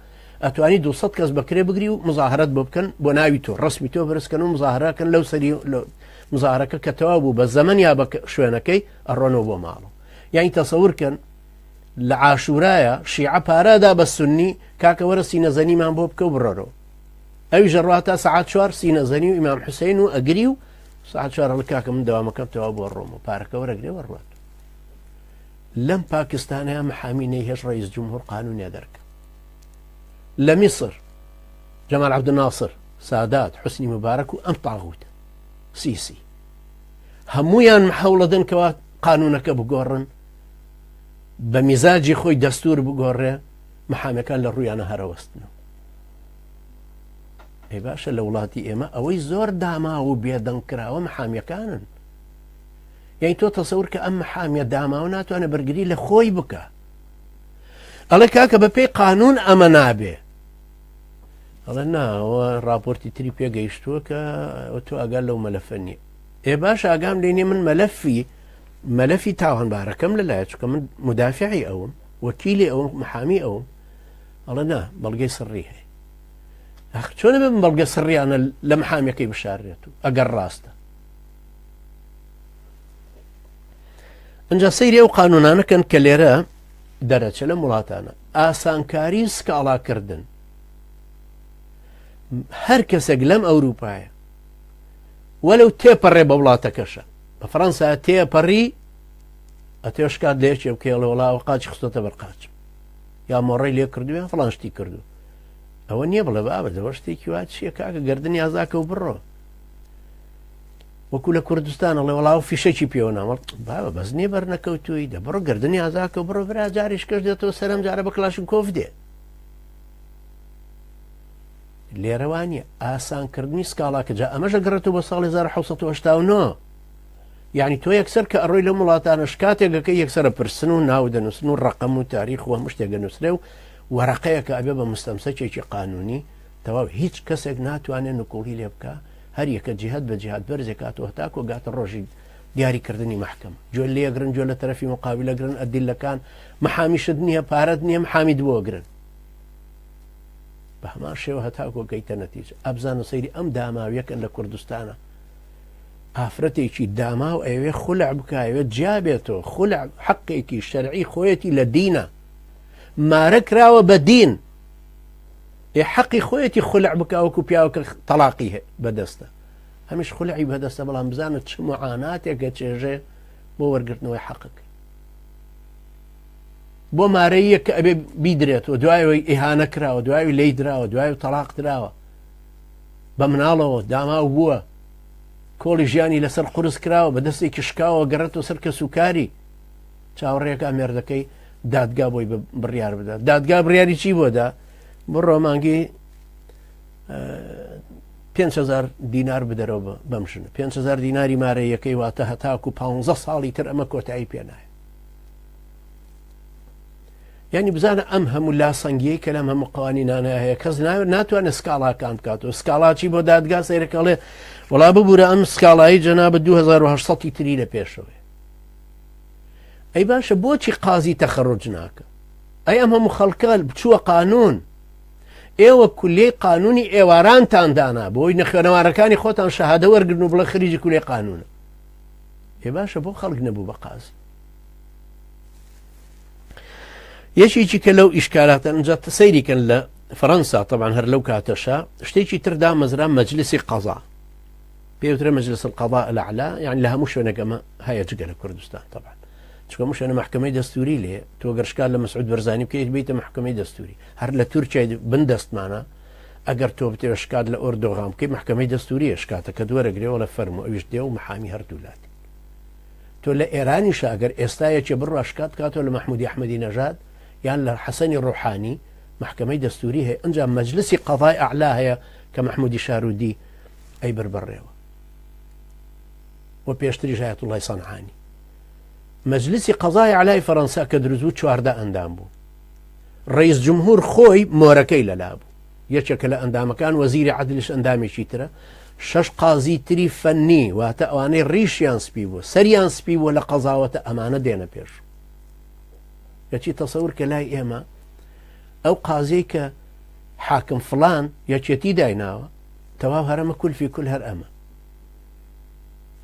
ئەتوانی 200 کەس بەکرێ بگری و مزاهرەت بۆ بکەن بۆ ناوی تۆ ڕسمی تۆ بەرزکەن و مزاهرەکەن لەو سەری مزاهرەکە کە تەواو بوو بە زەمەن یا بە شوێنەکەی ئەڕۆنەوە بۆ ماڵەوە. یعنی تەسەورکەن لە عاشورایە شیعە پارادا بە سونی کاکە وەرە سینەزەنیمان بۆ بکە و بڕۆرەوە ئەوی ژەڕاتە سەعات 4 سینەزەنی و ئیمام حوسێن و ئەگری و ساعت 4 کاکە من دەوامەکەم تەوا بۆ ڕۆم و پارەکە وەرەگرێ وەڕات. لەم پاکستانەیە محامی نەیهێش ڕئیس جمهور قانونیە دەرکە. لە میسر جەمال عەبدوناسر سادات حوسنی مبارەک و ئەم تاغوتە سیسی هەموویان هەوڵەدەن کەوا قانونەکە بگۆڕن بە میزاجی خۆی دەستور بگۆڕێ محامەکان لە ڕوویانە هەرەوەستنەوە. ئەی باشە لە وڵاتی ئێمە ئەوەی زۆر داماوە و بێدەنگ کراوە محامیەکانن. یعنی تۆ تەسەور کە ئەم محامیە داماوە ناتوانێت بەرگری لە خۆی بکە ئەڵێ کاکە بە پێی قانون ئەمە نابێ ئەڵێ ناوە راپۆرتی تری پێگەیشتووە کە تۆ ئەگەر لەو مەلەفە نییە. ئێ باش ئاگام لێنێ من مەلەفی تاوانبارەکەم لەلایە چکە من مدافعی ئەوم وەکیلی ئەوم محامی ئەوم ئەڵێ نا بەڵگەی سڕی هەیە. چۆنە بێ بەڵگە سڕیانە لە محامەکەی بشارێت و ئەگەر ڕاستە. ئەجا سەیری ئەو قانونانەکەن کە لێرە دەرەچە لە وڵاتانە ئاسانکاری سکاڵاکردن. هەر کەسێک لەم ئەوروپایە وەلەو تێپەڕێ بە وڵاتەکەشە بە فەڕەنسا تێپەڕی ئەتێشکات لێچێ بکەڵێ وڵاوە قاچی خستۆتە بەرقاچم یا مۆڕی لێ کردوێ فڵان شتی کردو ئەوە نییە بڵێ بابە دەوە شتێکی وا چیە کاکە گردنی ئازاکە و بڕۆ وەکو لە کوردستانە لە وڵاو فیشەکی پێوە نامەڵ بابە بەس نییە بەرنەکەوتوی دە بڕۆ گردنی ئازاکە و بڕۆ برا جاریش کەش دێتەوە سەرم جارە بە کلاشن کۆف دێ لێرەوانیە ئاسانکردنی سکاڵاکە جا ئەمەشە گەڕێتەوە بە ساڵی 1970 یعنی تۆ یەکسەر کە ئەڕۆی لە وڵاتانە شکاتێکەکە یەکسرە پرسن و ناو دەنووسن و ڕقم و تاریخ و هەموو شتێک دەنووسرێ و وەرەقەیەکە ئەبێ بە مستەمسەکێکی قانونی تەواو هیچ کەسێک ناتوانێت نکوڵی لێ بکە هەر یەکە جیهات بە جیهات بەرزێک کاتەوە تاکۆ گاتە ڕۆژی دیاریکردنی محکەم جۆ لێگرن جۆ لە تەرەفی مقابلەگرن ئەدیلەکان محامیشت نییە پارەت نییە محامی دووەگرن بە هەمان شێوە هەتاکۆ گەیتە نەتیجە ئەبزانە سەیری ئەم داماویەکەن لە کوردستانە ئافرەتێکی داما و ئەوێ خولع بکایوێت جیابێتەوە خولع حەقێکی شەرعی خۆیەتی لە دینە مارە کراوە بە دین حەقی خۆیەتی خولع بکاوەکو پیاوەکە تەلاقی بەدەستە هەمیش خولعی بەدەستە بەڵام بزانت چ معاناتێکە چێژێ بۆ وەرگرتنەوەی حەقەکە بۆ مارەیە کە ئەبێ بیدرێتەوە دوایەوەی ئیهانە کراوە دوای لی دراوە دوای تەلاق دراوە بە مناڵەوە داماو بووە کۆڵی ژیانی لەسەر قورس کراوە بە دەستێکی شکاوە گەڕێتەوە سەر کە سوکاری چاوەڕێەکە ئامێردەکەی دادگا بۆی بڕیار بدات دادگا بڕیاری چی بۆدا بڕۆ مانگی 5,000 دینار بدەرەوە بەمشنە 5,000 دیناری مارە یەکەی واتە هەتاکو 15 ساڵی تر ئەمە کۆتایی پێنایە یعنی بزانە ئەم هەموو لاسەنگیەی کە لەم هەموو قوانینانە هەیە کەس ناتوانێت سکاڵاکان بکاتەوە سکاڵاچی بۆ دادگا سەیرەکەڵێ وڵا ببوورە ئەم سکاڵایی جەنابە 2800 تری لە پێشەوەی ئەی باشە بۆچی قازی تەخەڕوج ناکە ئەی ئەم هەموو خەڵکە بچووە قانون ئێوە کولێی قانونی ئێوارانتان دانا بۆی نەخێنەوارەکانی خۆتان شەهادە وەرگرن و بڵێ خریجی کولێی قانونە ئێ باشە بۆ خەڵک نەبوو بە قازی یەکێکی کە لەو ئیشکالاتە ئەنجا سەیریکەن لە فەڕەنسا طبعا هەر لەو کاتەشە شتێکی تردا مەزرا مەجلیسی قەزا پێوترە مەجلس القەضاء الأعلى يعني لە هەموو شوێنێک ئەمە هەیە جگە لە کوردستان طبعا چکە هەموو شوێنە محکەمەی دەستوری لێ تۆ گەرشکال لە مەسعود بەرزانی بکەیت بیتە محکەمەی دەستوری هەر لە تورکیای بندەستمانە ئەگەر تۆ بتێ شکات لە ئۆردۆغان بکەی محکەمەی دەستوریە شکاتەکە دووەرەگرێەوە لە فەرمو ئەویش دێ و محامی هەردوولاتی تۆ لە ئێرانیش ئەگەر ئێستایەکی بڕوا شکات کاتۆ لە محمودی ئەحمەدی نەژاد یان لە حەسەنی ڕوحانی محکەمەی دەستوری هەیە ئەنجا مەجلسی قەضای ئەعلا هەیە کە محمودی شارودی ئەی بربڕێەوە و پێشتریش هایەتوڵای سەنعانی مەجلسی قەزای ئەعلای فەڕەنسا کە دروست 14 ئەندام بوو ڕئیس جمهور خۆی مۆرەکەی لەلا بوو یەکێکە لە ئەندامەکان وەزیری عەدلیش ئەندامێکی ترە 6 قازی تری فەنی واتە ئەوانەی ڕیشیان سپی بوو سەریان سپی بووە لە قەزاوەتە ئەمانە دێنە پێش یەکی تەسەور کە لای ئێمە ئەو قازەی کە حاکم فڵان یەکێتی دایناوە تەواو هەرەمە کولفی کول هەر ئەمە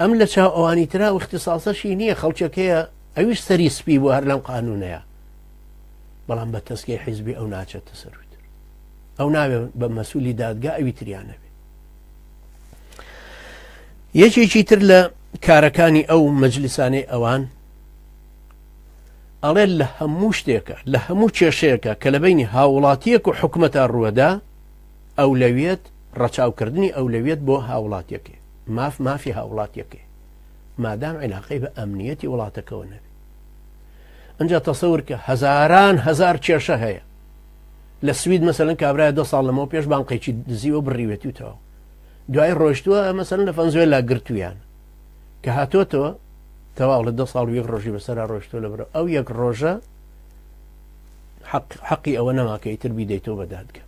ئەم لە چاو ئەوانی ترا و اختصاصەشی نییە خەڵکێکەیە ئەویش سەری سپی بوو هەر لەم قانونەیە بەڵام بە تەسکەی حیزبی ئەو ناچێتە سەروتر ئەو ناوێ بە مەسوولی دادگا ئەوی تریانەبێ یەکێکی تر لە کارەکانی ئەو مەجلیسانەی ئەوان ئەڵێ لە هەموو شتێکە لە هەموو کێشەیەکە کە لە بینی هاوڵاتیەک و حکومەتە ڕووەدا ئەولەویەت ڕەچاوکردنی ئەولەویەت بۆ هاوڵاتیەکێ مافی هاوڵاتیەکێ مادام عیلاقەی بە ئەمنیەتی وڵاتەکەەوە نەبێ ئەنجا تەسەور کە هەزاران هەزار کێشە هەیە لە سوید مەسەلەن کابرایە 2 ساڵ لەمەوە پێش بانقێکی دزیوە بڕیوێتی و تەواو دوای ڕۆیشتووە مەسەلەن لە فەنزوێلا گرتویان کە هاتۆتەوە تەواو لە 2 ساڵ یەک ڕۆژی بەسەرا ڕۆیشتۆ لە بەرەو ئەو یەک ڕۆژە حەقی ئەوە نەماکەی تر بیدەیتەوە بە دادگا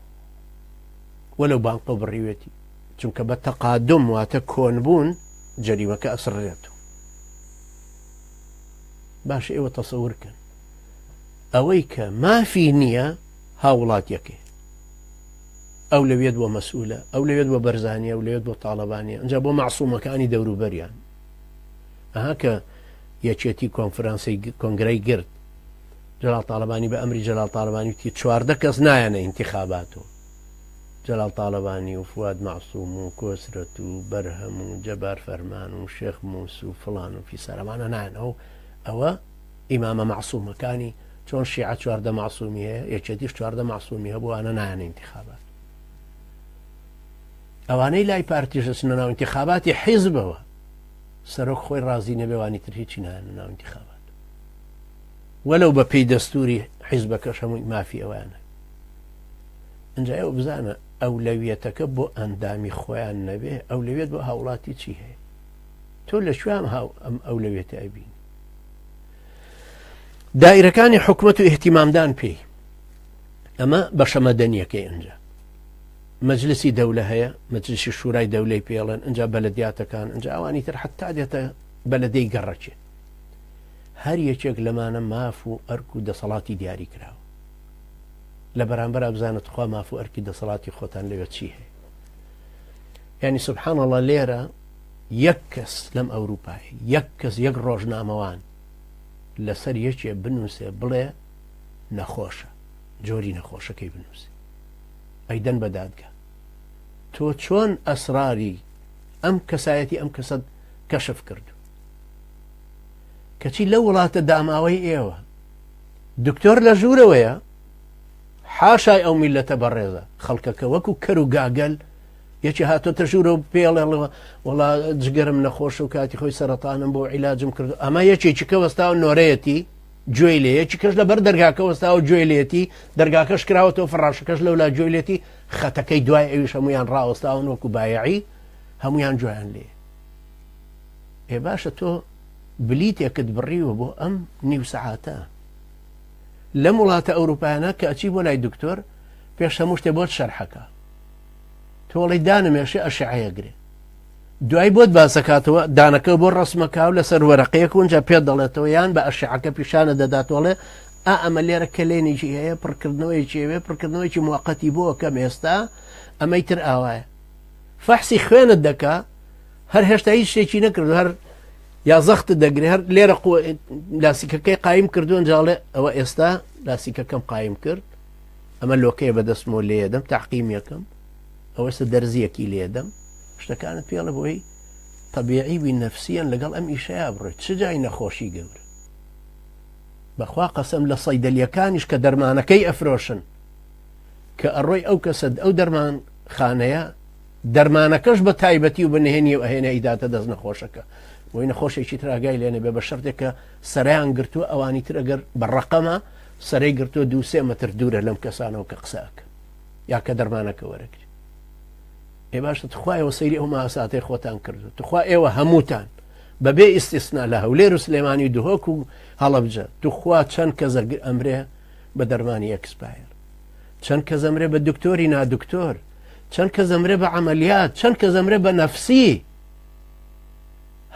وەلەو بانقە و بڕیوێتی چونکە بە تەقادم واتە کۆنبوون جەریمەکە ئەسڕێتەوە باش ئێوە تەسەورکەن ئەوەی کە مافی نییە هاوڵاتیەکەی ئەو لەوێت بۆ مەسئولە ئەو لەوێت بۆ بەرزانیە ئەو لەوێت بۆ تاڵەبانیە ئەنجا بۆ معسوومەکانی دەوروبەریان ئەها کە یەکێتی کۆنفرانسی کۆنگرەی گرت جەلال تاڵەبانی بە ئەمری جەلال تاڵەبانی وتی 14 کەس نایەنە ئینتیخاباتەوە جەلال تاڵەبانی و فواد معسووم و کۆسرەت و بەرهەم و جەبار فەرمان و شێخ موس و فڵان و فیسەرەمانە نایەنەوە ئەوە ئیمامە معسوومەکانی چۆن شیعە 14 معسوومی هەیە یەکێتیش 14 معسوومی هەبوو ئەوانە نایەنە ئینتیخابات ئەوانەی لای پارتیژە چنە ناو ئینتیخاباتی حیزبەوە سەرۆک خۆی ڕازی نەبێوانی تر هیچی نایەنە ناو ئینتیخابات وەلەو بە پێی دەستوری حیزبەکەش هەمووی مافی ئەوانە ئەنجا ئێوە بزانە ئەولەویەتەکە بۆ ئەندامی خۆیان نەبێ ئەولەوێت بۆ هاوڵاتی چی هەیە تۆ لە شوێم ئەم ئەولەوێتە ئەبین دائیرەکانی حکومەت و ئیهتیمامدان پێی ئەمە بەشە مەدەنیەکەی ئەنجا مەجلسی دەولە هەیە مەجلسی شورای دەولەی پێڵێن ئەنجا بەلەدیاتەکان ئەنجا ئەوانی تر حتا دێتە بەلەدەی گەڕەچێ هەر یەکێک لەمانە ماف و ئەرک و دەسەڵاتی دیاری کراوە لە بەرامبەر بزانێت خوا ماف و ئەرکی دەسەڵاتی خۆتان لەوێت چی هەیە یعنی سبحان الله لێرە یەک کەس لەم ئەوروپای یەک کەس یەک ڕۆژنامەوان لەسەر یەکێ بنووسێ بڵێ نەخۆشە جۆری نەخۆشەکەی بنووسی ئەیدەن بە دادگا تۆ چۆن ئەسراری ئەم کەسایەتی ئەم کەسەت کەشف کردو کەچی لە وڵاتە داماوەی ئێوە دکتۆر لە ژوورەوەیە حاشای ئەو میلەتە بەڕێزە خەڵکەکە وەکو کەر و گاگەل یەکی هاتۆتە ژوورەوە پێڵێڵەوە وەڵا جگەرم نەخۆش و کاتی خۆی سەرەتانم بۆ عیلاجم کردو ئەمە یەکێکی کە وەستاوە نۆرەیەتی گوێی لێ یەکی کەش لەبەر دەرگاکە وەستاوە گوێی لێتی دەرگاکەش کراوەتەوە فڕاشەکەش لەولا گوێی لێتی خەتەکەی دوای ئەویش هەمویان ڕاوەستاون وەکو بایعی هەمویان گوێیان لێ ئێ باشە تۆ بلیتێکت بڕیوە بۆ ئەم نیو سەعاتە لەم وڵاتە ئەوروپایانە کە ئەچی بۆ لای دکتۆر پێش هەموو شتێ بۆت شەرحەکە تۆڵی دانمێشێ ئەشعەیەگرێ دوای بۆت باسەکاتەوە دانەکە بۆ ڕسمەکاو لەسەر وەرەقەیەک اونجا پێ دەڵێتەوە یان بە ئەشعەکە پیشانە دەداتۆڵێ ئەمە لێرە کلێنێکی هەیە پڕکردنەوەیکی هەیە پڕکردنەوەیکی موقەتی بۆ کەم ئێستا ئەمەی تر ئاوایە فەحسی خوێنت دەکا هەر هێشتا هیچ شتێکی نەکرد هەر یا زەخت دەگرێ هەر لێرە لاسیکەکەی قایم کردوون جاڵێ ئەوە ئێستا لاسیکەکەم قایم کرد ئەمە لۆکەیە بەدەستمۆ لێدەم تاقیم یەکەم ئەوەستە دەرزیەکی لێدەم شتەکانت پێڵە بۆی طبیعی بی نەفسیان لەگەڵ ئەم ئیشەیە بڕێت چ جای نەخۆشی گەورە بەخوا قەسەم لە سەیدەلیەکانیش کە دەرمانەکەی ئەفرۆشن کە ئەڕۆی ئەو کەسە ئەو دەرمان خانەیە دەرمانەکەش بە تایبەتی و بنهێنی و ئەهێنە ئیداتە دەست نەخۆشەکە بۆی نەخۆشێکی تراگای لێنە بێ بە شەرتێکە سەرایان گرتووە ئەوانی تر ئەگەر بەڕقەمە سەرەی گرتووە 2-3 مەتر دوورە لەم کەسانەوە کە قسەکە یا کە دەرمانەکە وەرەگری ئێ باشە تخوایەوە سەیری ئەو ماساتەی خۆتان کردو تخوا ئێوە هەمووتان بەبێ ئیستیسنا لە هەولێر و سلێمانی دوهۆک و هەڵەبجە توخوا چەند کەس ئەمرێ بە دەرمانی ئەکسپایر چەند کەس ئەمرێ بە دکتۆری نادکتۆر چەند کەس ئەمرێ بە عەمەلیات چەند کەس ئەمرێ بە نەفسی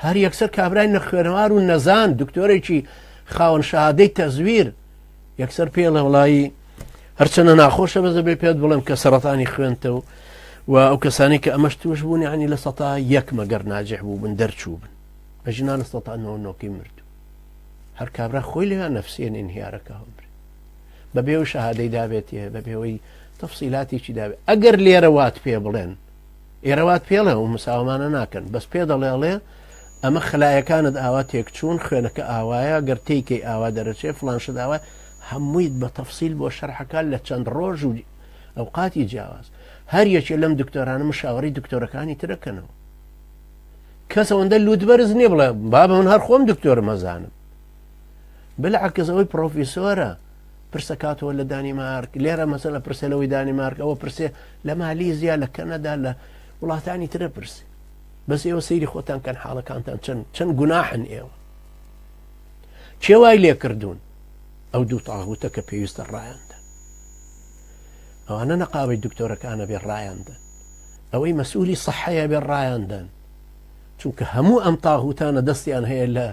هەر یەکسەر کابرای نەخوێنەوار و نەزان دکتۆرێکی خاوەن شەهادەی تەزویر یەکسەر پێڵە وڵایی هەرچەنە ناخۆشە بەزە بێ پێت بڵێم کە سەرەتانی خوێنتەوە و ئەو کەسانی کە ئەمەش توش بوون عنی لە سەتا یەک مەگەر ناجح بوو بن دەرچوو بن بە ژنان سەتا نۆکی مردو هەر کابرا خۆی لێوان نەفسیەن ئینهیارەکە هەمبر بەبێ و شەهادەی دابێتێ بەبێەوەی تەفسیلاتێکی دابێت ئەگەر لێرە وات پێ بڵێن ئێرەوات پێڵێ و مساومانە ناکەن بەس پێ دەڵێڵێ ئەمە خلایەکانت ئاوا تێکچوون خوێنەکە ئاوایە گەر تێیکەی ئاوا دەرەچێ فلانشت ئاوا هەموویت بە تەفسیل بۆ شەرحەکان لە چەند ڕۆژ و ئەوقاتی جیاواز هەر یەکێ لەم دکتۆرانە مشاوەڕی دکتۆرەکانی ترەکەنەوە کەس ئەوەندە لوتبەرز نییە بڵێ بابە من هەر خۆم دکتۆرە مەزانم بلعکس ئەوەی پرۆفیسۆرە پرسەکاتەوە لە دانیمارک لێرە مەسەلە پرسێلەوەی دانیمارک ئەوە پرسێ لە مالیزیا لە کەنەدا لە وڵاتانی ترە پرسی بەس ئێوە سەیری خۆتان کەن حاڵەکانتان چەند گوناحن ئێوە چێوای لێ کردوون ئەو دوو تاغوتە کە پێویستە ڕایاندا ئەوانە نەقاوەی دکتۆرەکانە بێ ڕایاندن ئەوەی مەسئولی سەحەیە بێ ڕایاندن چونکە هەموو ئەم تاغوتانە دەستیان هەیە لە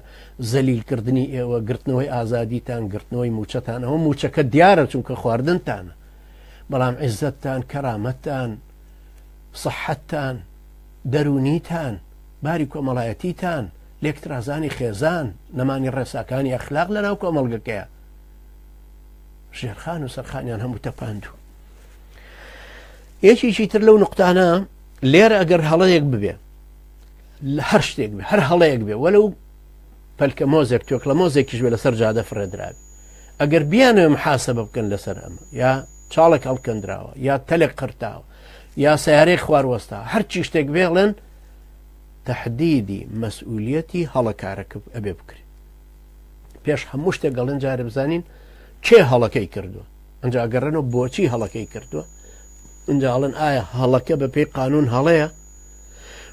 زەلیلکردنی ئێوە گرتنەوەی ئازادیتان گرتنەوەی موچەتان ئەوە موچەکە دیارە چونکە خواردنتانە بەڵام عیزەتتان کەرامەتتان سەحەتتان دەرونیتان باری کۆمەڵایەتیتان لێکترازانی خێزان نەمانی ڕێساکانی ئەخلاق لەناو کۆمەڵگەکەیە ژێرخان و سەرخانیان هەموو تەپاندوو. یەکێکی تر لەو نقطانە لێرە ئەگەر هەڵەیەک ببێ هەر شتێک بێ هەر هەڵەیەک بێ وەلەو پەلکە مۆزێک تۆکلە مۆزێکیش بێ لەسەر جادە فرێدراوی ئەگەر بیانەوە محاسەبە بکەن لەسەر ئەمە یا چاڵێک هەڵکەندراوە یا تەلێک قرتاوە یا سیارەی خواروەستا هەرچی شتێک بێڵێن تەحدیدی مەسئولیەتی هەڵەکارەکە ئەبێ بکرێت پێش هەموو شتێک گەڵێن جارە بزانین چێ هەڵەکەی کردووە ئەنجا گەڕێنەوە بۆچی هەڵەکەی کردووە ئەنجاڵن ئایا هەڵەکە بە پێی قانون هەڵەیە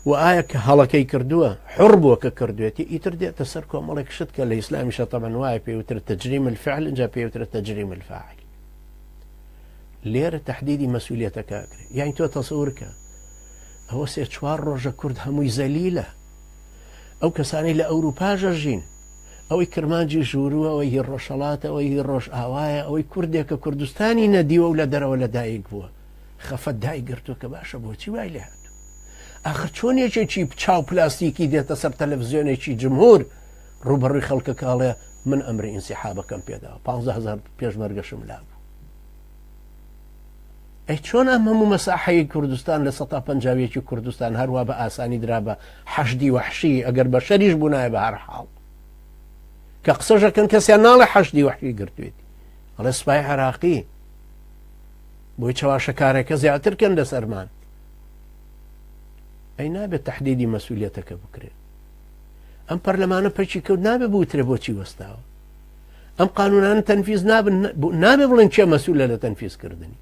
و ئایا کە هەڵەکەی کردووە حڕ بووە کە کردوێتی ئیتر دێتە سەر کۆمەڵێک شت کە لە ئیسلامیشە تەبەن وایە پێوترە تەجریم الفعل اینجا پێوترە تەجریم الفاعل لێرە تەحدیدی مەسئولیەتەکە ئەکرێت یانی تۆ تەسەورکە ئەوە سێ چوار ڕۆژە کورد هەمووی زەلیلە ئەو کەسانی لە ئەوروپاژە ژین ئەوەی کرمانجی ژوورووە ئەوەی هی ڕۆژەڵاتە ئەوەی هی ڕۆژ ئاوایە ئەوەی کوردێکە کوردستانی نەدیوە و لە دەرەوە لە دایک بووە خەفەت دایگرتووە کە باشە بۆچی وای لێ هاتوو ئاخر چۆن یەکێکی چاو پلاستیکی دێتە سەر تەلەڤیزیۆنێکی جمهور ڕوبەڕووی خەڵکەکاڵێ من ئەمری ئینسیحابەکەم پێداوە 15,000 پێشمەرگەشم لابوو ئەی چۆن ئەم هەموو مەساحەی کوردستان لە 150 کوردستان هەروە بە ئاسانی درا بە حەشدی وەحشی ئەگەر بە شەریش بوونایە بە هەر حاڵ کە قسەژەکەن کەسیان ناڵێ حەشدی وەحشی گرتوێتی ئەڵێ سوپای عێراقی بۆی چاواشەکارێکە زیاترکەن لە سەرمان ئەی نابێت تەحدیدی مەسئولیەتەکە بکرێت ئەم پەرلەمانە پەچی کەوت نابێ بوترێ بۆچی وەستاوە ئەم قانونانە تەنفیز نابێ بڵێن چێ مەسئولە لە تەنفیزکردنی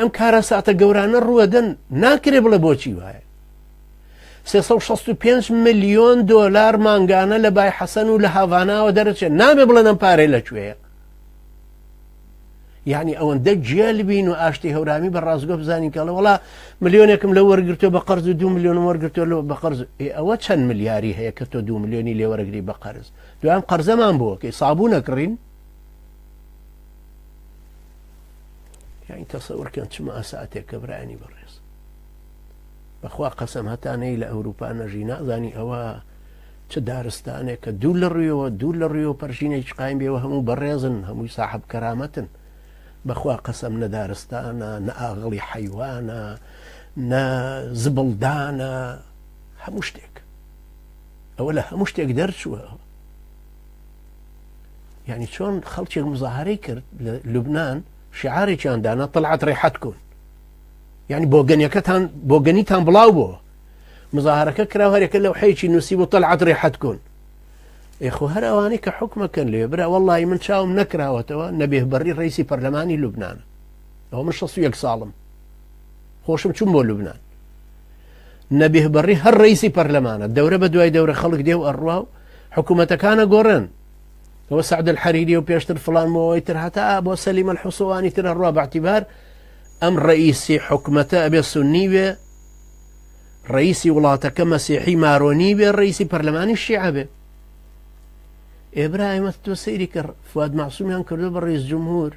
ئەم کارە ساتە گەورانە ڕوەدەن ناکرێ بڵێ بۆچی وایە 365 ملیۆن دۆلار مانگانە لە بای حەسەن و لە هاڤاناوە دەرەچێت نابێ بڵێن ئەم پارەی لەکوێیە یعنی ئەوەندە جێل بین و ئاشتی هەورامی بە ڕازگۆ بزانین کەڵە وڵا ملیۆنێکم لە وەرگرتووە بە قەرز و 2 ملیۆنم وەرگرتووە بە قەرز ئەوە چەند ملیاری هەیە کە تۆ 2 ملیۆنی لێ وەرەگری بە قەرز دوام قەرزەمان بووە کەی سابوو نەکڕین یعنی تەسەورکەن چمە ئەساتێکە برایانی بەڕێز بەخوا قەسەم هەتانەی لە ئەوروپا نەژی نازانی ئەوە چه دارستانێک کە دوو لە ڕوویەوە پەرژینێکی قایم بێەوە هەموو بەڕێزن هەمووی ساحب کەرامەتن بەخوا قەسەم نە دارستانە نە ئاغڵی حەیوانە نە زبڵدانە هەموو شتێک ئەوە لە هەموو شتێک دەرچووە یعنی چۆن خەڵکێک مزاهرەی کرد لە لوبنان شعارێکیان دانا طلعت ڕێحەتکن یعنی بۆگەنیتان بڵاو بۆ مزاهرەکە کراوە هەرێکە لەو حەیەکی نووسی بۆ طلعت ڕێحەتکن ئێخۆ هەر ئەوانەی کە حکمەکەن لێ برا وەڵڵی من چاوم نەکراوەتەوە نەبێهبەڕی ڕیسی پەرلەمانی لوبنانە ئەوە من 61 ساڵم خۆشم چوون بۆ لوبنان نەبێهبەڕی هەر ڕیسی پەرلەمانە دەورە بە دوای دەورە خەڵک دێ و ئەڕوا و حکوومەتەکانە گۆڕن ئەوە سعد الحەریری و پێشتر فڵانەوەی تر هەتا بۆ سەلیمە الحوسەوانی تر ئەڕوا باعتیبار ئەم ڕئیسی حکوومەتە ئەبێ سونی بێ ڕئیسی وڵاتەکە مەسیحی مارۆنی بێ ڕئیسی پەرلەمانی شیعە بێ ئێبراهیمە تۆ سەیری کە فواد مەعسوومیان کردو بە ڕئیس جمهور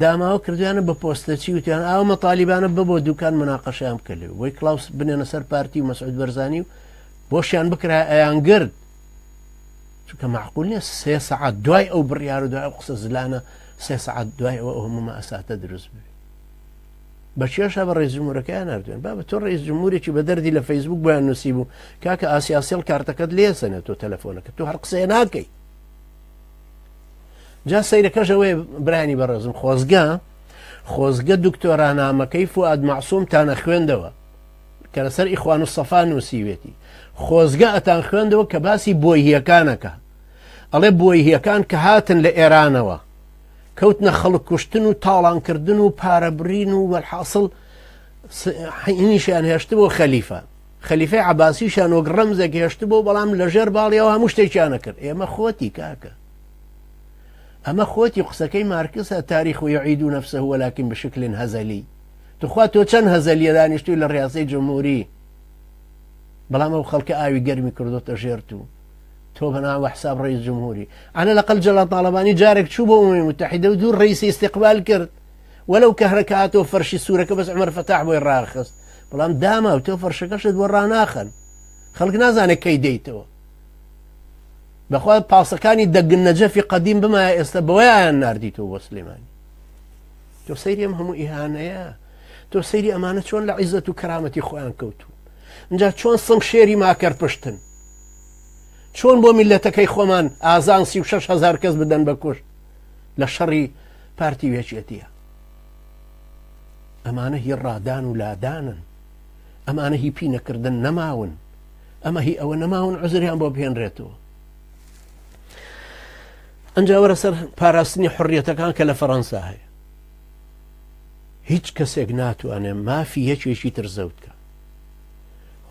داماوە کردویانە بە پۆستەچی وتیان ئاوە مەتالیبانە ببۆ دوکان مناقەشەیان بکە لێ وەی کلااوس بنێنە سەر پارتی و مەسعود بەرزانی و بۆشیان بکرا ئەیان گرت چونکە معقول نییە 3 سەعات دوای ئەو بڕیار و دوای ئەو قسە زلانە 3 سەعات دوای ئەوە هەموو ئەساتە دروست بێ بە چێشە بە ڕێز جمهورەکەیان نردوێن با بە تۆ ڕێز جمهورێکی بە دەردی لە فەیسبوک بۆیان نووسی بوو کاکە ئاسیاسیڵ کارتەکەت لێسەنێت تۆ تەلەفۆنەکە تۆ هەر قسەیە ناکەی جا سەیرەکەشەوەی برانی بەڕێزم خۆزگە دکتۆرانامەکەی فواد مەعسووم تانە خوێندەوە کە لەسەر ئیخوان و سەفا نووسیوێتی خۆزگە ئەتان خوێندەوە کە باسی بۆیهیەکانەکە ئەڵێ بۆیهیەکان کە هاتن لە ئێرانەوە کەوتنە خەڵک کوشتن و تاڵانکردن و پارەبرین و وەرحاصل ئینیشیان هێشتبوو خەلیفەی عەباسیشیان وەک ڕەمزێک هێشتبوو بەڵام لەژێر باڵیەوە هەموو شتێکیانە کرد ئێمە خۆتی کاکە ئەمە خۆتی قسەکەی مارکسە تاریخ و یعید و نەفسه ولكن بشکل هەزەلی توخوا تۆ چەند هەزەلیە دانیشتووی لە ڕیاسەی جمهوری بەڵام ئەو خەڵکە ئاوی گەرمی کردوتە ژێرت و تۆ بەناوە حساب ڕئیس جمهوری على الأقل جەلال طالبانی جارێک چوو بۆ ئومەمی متحیدە و دوو ڕئیسی استیقبال کرد وەلو کە هەرکاتەوە فەرشی سوورەکە بەس عومەر فەتاح بۆی ڕاخست بەڵام داما و تۆ فەرشەکەشت بۆ ڕاناخەن خەڵک نازانێت کەی دەیتەوە بەخوا پاسەکانی دەگن نەجەفی قەدیم بمایە ئێستا بەوەیان ناردیتەوە بۆ سلێمانی تۆ سەیری ئەم هەموو ئیهانەیە تۆ سەیری ئەمانە چۆن لە عیزەت و کەرامەتی خۆیان کەوتون اینجا چۆن سنگ شێری ماکەر پشتن چۆن بۆ میلەتەکەی خۆمان ئازان 36,000 کەس بدەن بە کوشت لە شەڕی پارتی وێچێتیە ئەمانە هی ڕادان و لادانن ئەمانە هی پینەکردن نەماون ئەمە هی ئەوە نەماون عوزریان بۆ بهێنرێتەوە ئەنجا وەرە سەر پاراستنی حڕیەتەکان کە لە فەڕەنسا هەیە هیچ کەسێک ناتوانێ مافی یەکێکی تر زەوتکە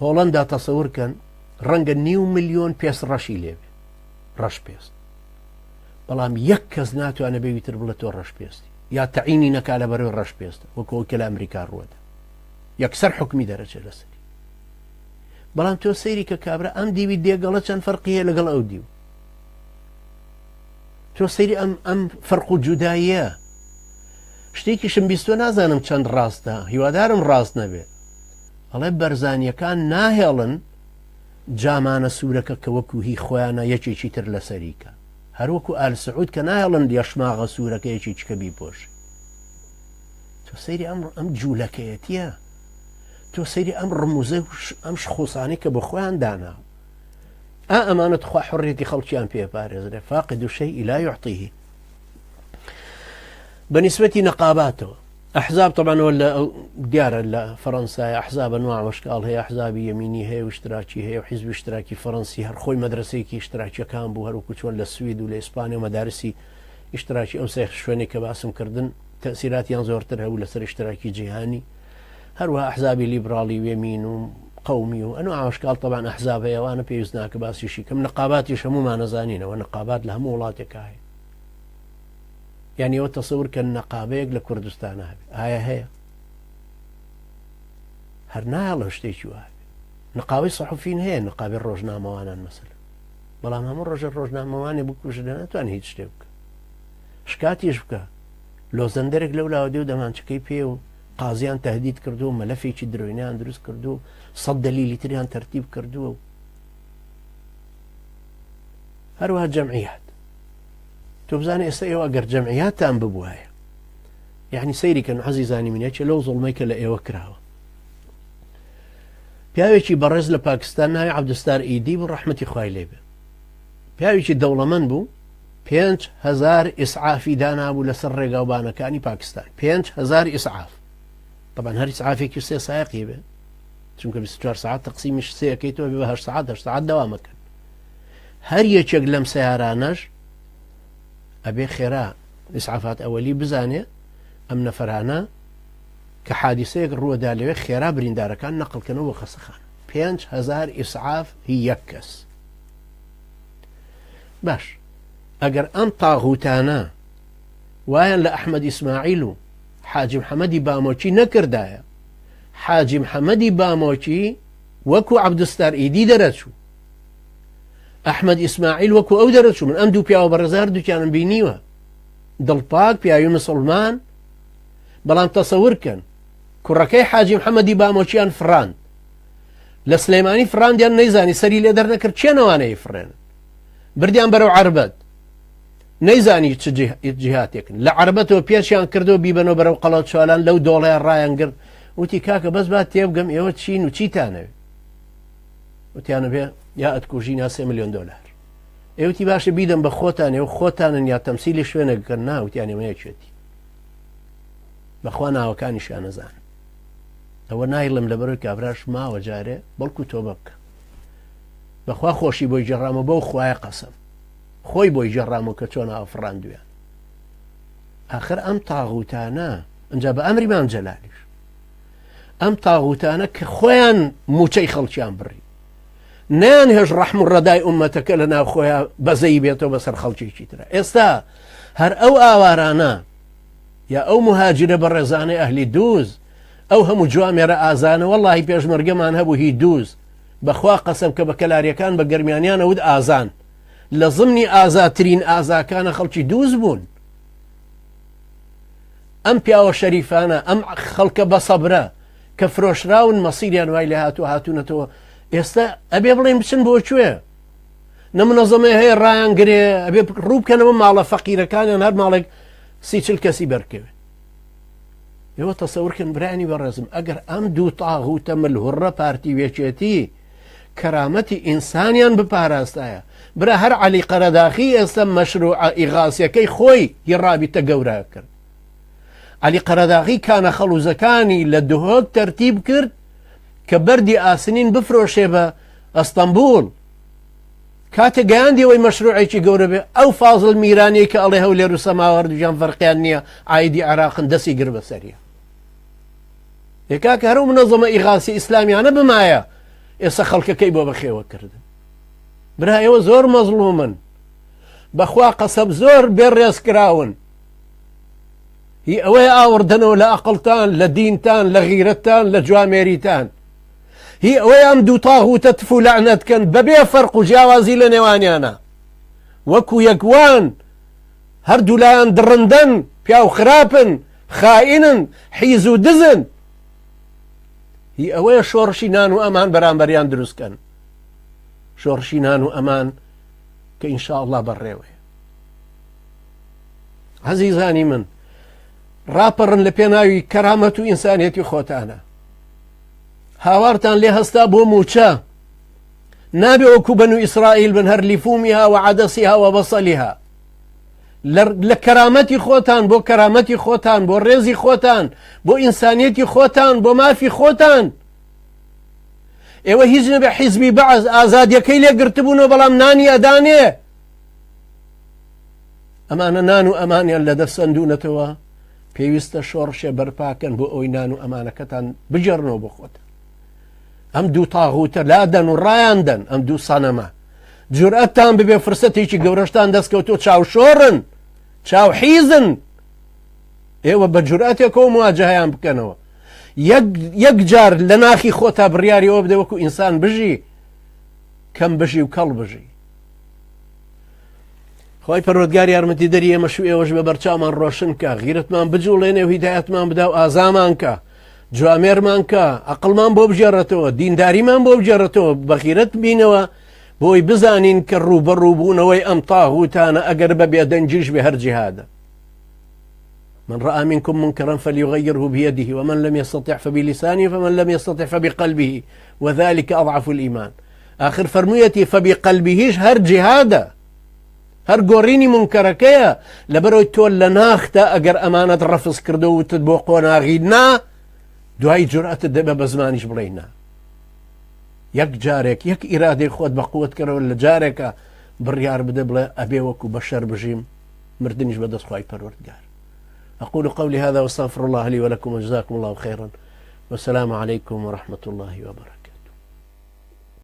هۆڵەندا تەسەورکەن ڕەنگە 9 ملیۆن پێست ڕەشی لێبێ ڕەش پێست بەڵام یەک کەس ناتوانە بێویتر بڵێت تۆ ڕەش پێستی یا تەعینی نەکا لە بەرەوەی ڕەش پێستە وەکەوە کە لە ئەمریکا ڕووەدا یەکسەر حکمی دەرەچێت لەسەری بەڵام تۆ سەیری کە کابرا ئەم دیوی دێگەڵە چەند فەرقی هەیە لەگەڵ ئەو دیو تۆ سەیری ئەم فەرق و جوداییە شتێکیشم بیستۆ نازانم چەند ڕاستە هیوادارم ڕاست نەبێت ئەڵێ بەرزانیەکان ناهێڵن جامانە سوورەکە کە وەکو هی خۆیانە یەکێکی تر لەسەریکە هەروەکو ئال سعود کە ناهێڵن یەشماغە سوورەکە یەکێکە بیپۆش تۆ سەیری ئەم جوولەکەیەتیە تۆ سەیری ئەم ڕموزە ئەم شخۆسانی کە بە خۆیان دانا ئەمانەت خوا حڕێتی خەڵکیان پێپارێزرێ فاقد الشيء لا يعطيه بنسبة نقاباته أحزاب طبعا ولا ديار فرنسا أحزاب أنواع واشكال هي أحزاب يميني هي واشتراكي هي وحزب اشتراكي فرنسي هر خوي مدرسي كي اشتراكي كان بو هر وكتون للسويد ولا إسبانيا ومدارسي اشتراكي أو سيخ شويني كباسم كردن تأثيرات ينزورترها ولا سر اشتراكي جهاني هروها أحزابي ليبرالي ويمين وقومي وأنواع واشكال طبعا أحزاب هي وأنا بيوزناك باسي شي كم نقابات يشمو ما نزانين ونقابات لها مولاتك هاي يعني هو تصور كالنقابيك لكردستان هاي هرناها الله اشتيشو هاي نقابي صحفين هي نقابي الروجنامة وانا مثلا بلا ما مر رجل الروجنامة وانا بكوش دانا توان هيت شتيوك شكاتي يشبكا لو زندرك لولا وديو دمان شكي بيو قاضيان تهديد كردو ملفي چي دروينيان دروس كردو صد دليلي تريان ترتيب كردو هروها جمعيات تبزاني استيوا أجر جمعيات تام ببوها يعني سيري كان عزيزاني من ياتش لو ظلميك لا يوكرها بياويشي برز لباكستان هاي عبد الستار ايدي بالرحمة خوي ليبه بياويشي دولة من بو 5,000 إسعافي دانا أبو لسر رقابانا كاني باكستان 5,000 إسعاف طبعا هر إسعافي كي سي سايقي به چونك 24 ساعات تقسيم مش سي كيتو بيبه 8 ساعات دوامك هر يچك لم سيارانش أبي خيرا إسعافات أولي بزاني أم نفرانا كحادثة الروا دالي خيرا بريندارا كان نقل كانوا خسخان 5,000 إسعاف هي يكس باش أجر أم طاغوتانا وين لأحمد إسماعيل حاج محمد باموشي نكر دايا حاج محمد باموشي وكو عبد الستار إيدي درسو أحمد إسماعيل وكو أو درسو من أمدو بياو برزار دو كان بينيوها دلطاق بياو مسلمان بلان تصور كان كركي حاج محمد باموشيان فران لسليماني فران ديان نيزاني سري ليدر نكر تشينواني يفرين برديان برو عربد نيزاني جهات يكن لعربته بيشان كردو بيبنو برو قلوت شوالان لو دولار رايان قرد وتي كاكا بس بات تيبقم ايوه تشين وتشي تانا وتي انا بيه يا اتكوجينا 3 مليون دولار ايوه تي باش بيدن بخوتان ايوه خوتان يا تمثيلي شوينه كنا وتي يعني ما يشتي بخوانا وكان شان زان هو نايلم لبرو كابراش ما وجاري بلكو توبك بخوا خوشي بو جرامو بو خوايا قسم خوي بو جرامو كتونا افران دويان اخر ام طاغوتانا انجا بامري ما انجلاليش ام طاغوتانا كخويان موچي خلچيان بري نانهج رحم الرداي امتك لنا خويا بزي بيتو بسر خلچي ترى استا هر او اوارانا يا او مهاجر برزاني اهلي دوز او هم جوامر ازانه والله بيج مرقمان هبو هي دوز بخوا قسم كبكلاريا كان بقرميانيان ود آزان لضمني آزاترين آزا كان خلشي دوز بون ئەم پیاوە شەریفانە ئەم خەڵکە بە سەبرە کە فرۆشراون مەسیریان وای لێ هاتوونەتەوە ئێستا ئەبێ بڵێن بچن بۆ کوێ نەمنەزەمێ هەیە ڕایانگرێ ئەبێ ڕووبکەنەوە ماڵە فەقیرەکانیان هەر ماڵێک 30-40 کەسی بەرکەوێ ئێوە تەسەورکن برانی بەڕێزم ئەگەر ئەم دوو تاغوتە ملهوڕە پارتی وێچێتی کەرامەتی ئینسانیان بپاراستایە برا هەر عەلی قەرەداخی ئێستا مەشروعە ئیغاسیەکەی خۆی هیڕابیتە گەورە کرد عەلی قەرەداغی کانە خەڵوزەکانی لە دهۆک تەرتیب کرد کە بەردی ئاسنین بفرۆشێ بە ئەستەمبول کاتێک گەیاندیەوەی مەشروعێکی گەورە بێ ئەو فازڵ میرانی کە ئەڵێ هەولێر و سەماوەردووجان فەرقیان نییە ئایدی عراقن دەستی گر بەسەریە یەکا کە هەرو منەزەمە ئیغاسی ئیسلامیانە بمایە ئێستا خەڵکەکەی بۆ بەخێوە کردن برا ئێوە زۆر مەزڵومن بەخوا قەسەب زۆر بێڕێزکراون هی ئەوەی ئاوردنەوە لە ئەقڵتان لە دینتان لە غیرەتتان لە جوامێریتان هی ئەوەی ئەم دوو تاغوتە تف و لەعنەتکەن بەبێ فەرق و جیاوازی لە نێوانیانە وەکو یەکوان هەردوو لایەن دڕندەن پیاو خراپن خائینن حیز و دزن هی ئەوەیە شۆڕشی نان و ئەمان بەرامبەریان دروستکەن شۆڕشی نان و ئەمان کە ئینشاءڵڵا بەڕێوەیە عەزیزانی من ڕاپەڕن لە پێناوی کەرامەت و ئینسانیەتی خۆتانە هاوارتان لێ هەستا بۆ موچە نابێ وەکو بەنو ئیسرائیل بن هەر لیفومیها و عەدەسیها و بەسەلیها لە کەرامەتی خۆتان بۆ کەرامەتی خۆتان بۆ ڕێزی خۆتان بۆ ئینسانیەتی خۆتان بۆ مافی خۆتان ئێوە هیچ نەبێ حیزبی بەعز ئازادیەکەی لێگرتبوونەوە بەڵام نانی ئەدانێ ئەمانە نان و ئەمانیان لەدەستەندوونەتەوە پێویستە شۆڕشێ بەرپاکەن بۆ ئەوی نان و ئەمانەکەتان بجێڕنەوە بۆ خۆتان ئەم دوو تاغوتە لادەن و ڕایاندەن ئەم دوو سەنەمە جورئەتتان ببێ فرسەتێکی گەورەشتان دەستکەوتۆ چاوشۆڕن چاوحیزن ئێوە بە جورئەتێکەوە مواجهەیان بکەنەوە یەک جار لە ناخی خۆتا بڕیاری ئەوە بدە وەکو ئینسان بژی کەم بژی و کەڵ بژی خۆی پەروەردگار یارمەتی دەری ئێمەش و ئێوەش بە بەرچاومان ڕۆشن کە غیرەتمان بجوڵێنێ و هیدایەتمان بدا و ئازامان کە جوامێرمان کە عەقڵمان بۆ بژێڕێتەوە دینداریمان بۆ بژێڕێتەوە بە غیرەت بینەوە بۆی بزانین کە ڕوبەڕووبوونەوەی ئەم تاغوتانە ئەگەر بە بێدەنجیش بێ هەر جیهادە من رأى منكم منكرا فليغيره بيده ومن لم يستطع فبلسانه فمن لم يستطع فبقلبه وذلك أضعف الإيمان آخر فرميتي فبقلبهش هر جهاده هر گۆڕینی منکەرەکەیە لەبەرەوەی تۆ لە ناختە ئەگەر ئەمانەت ڕەفز کردو وتت بۆ قۆناغینا دوای جورئەتت دەبێ بە زمانیش بڵێینا یەک جارێک یەک ئیرادەی خۆت بە قووەتکەرەوە لە جارێکە بڕیار بدە بڵێ ئەبێ وەکو بەشەر بژیم مردنیش بەدەستخوای پەروەردگار أقول قولي هذا واستغفر الله لي ولكم وجزاكم الله خيرا والسلام عليكم ورحمة الله وبركاته.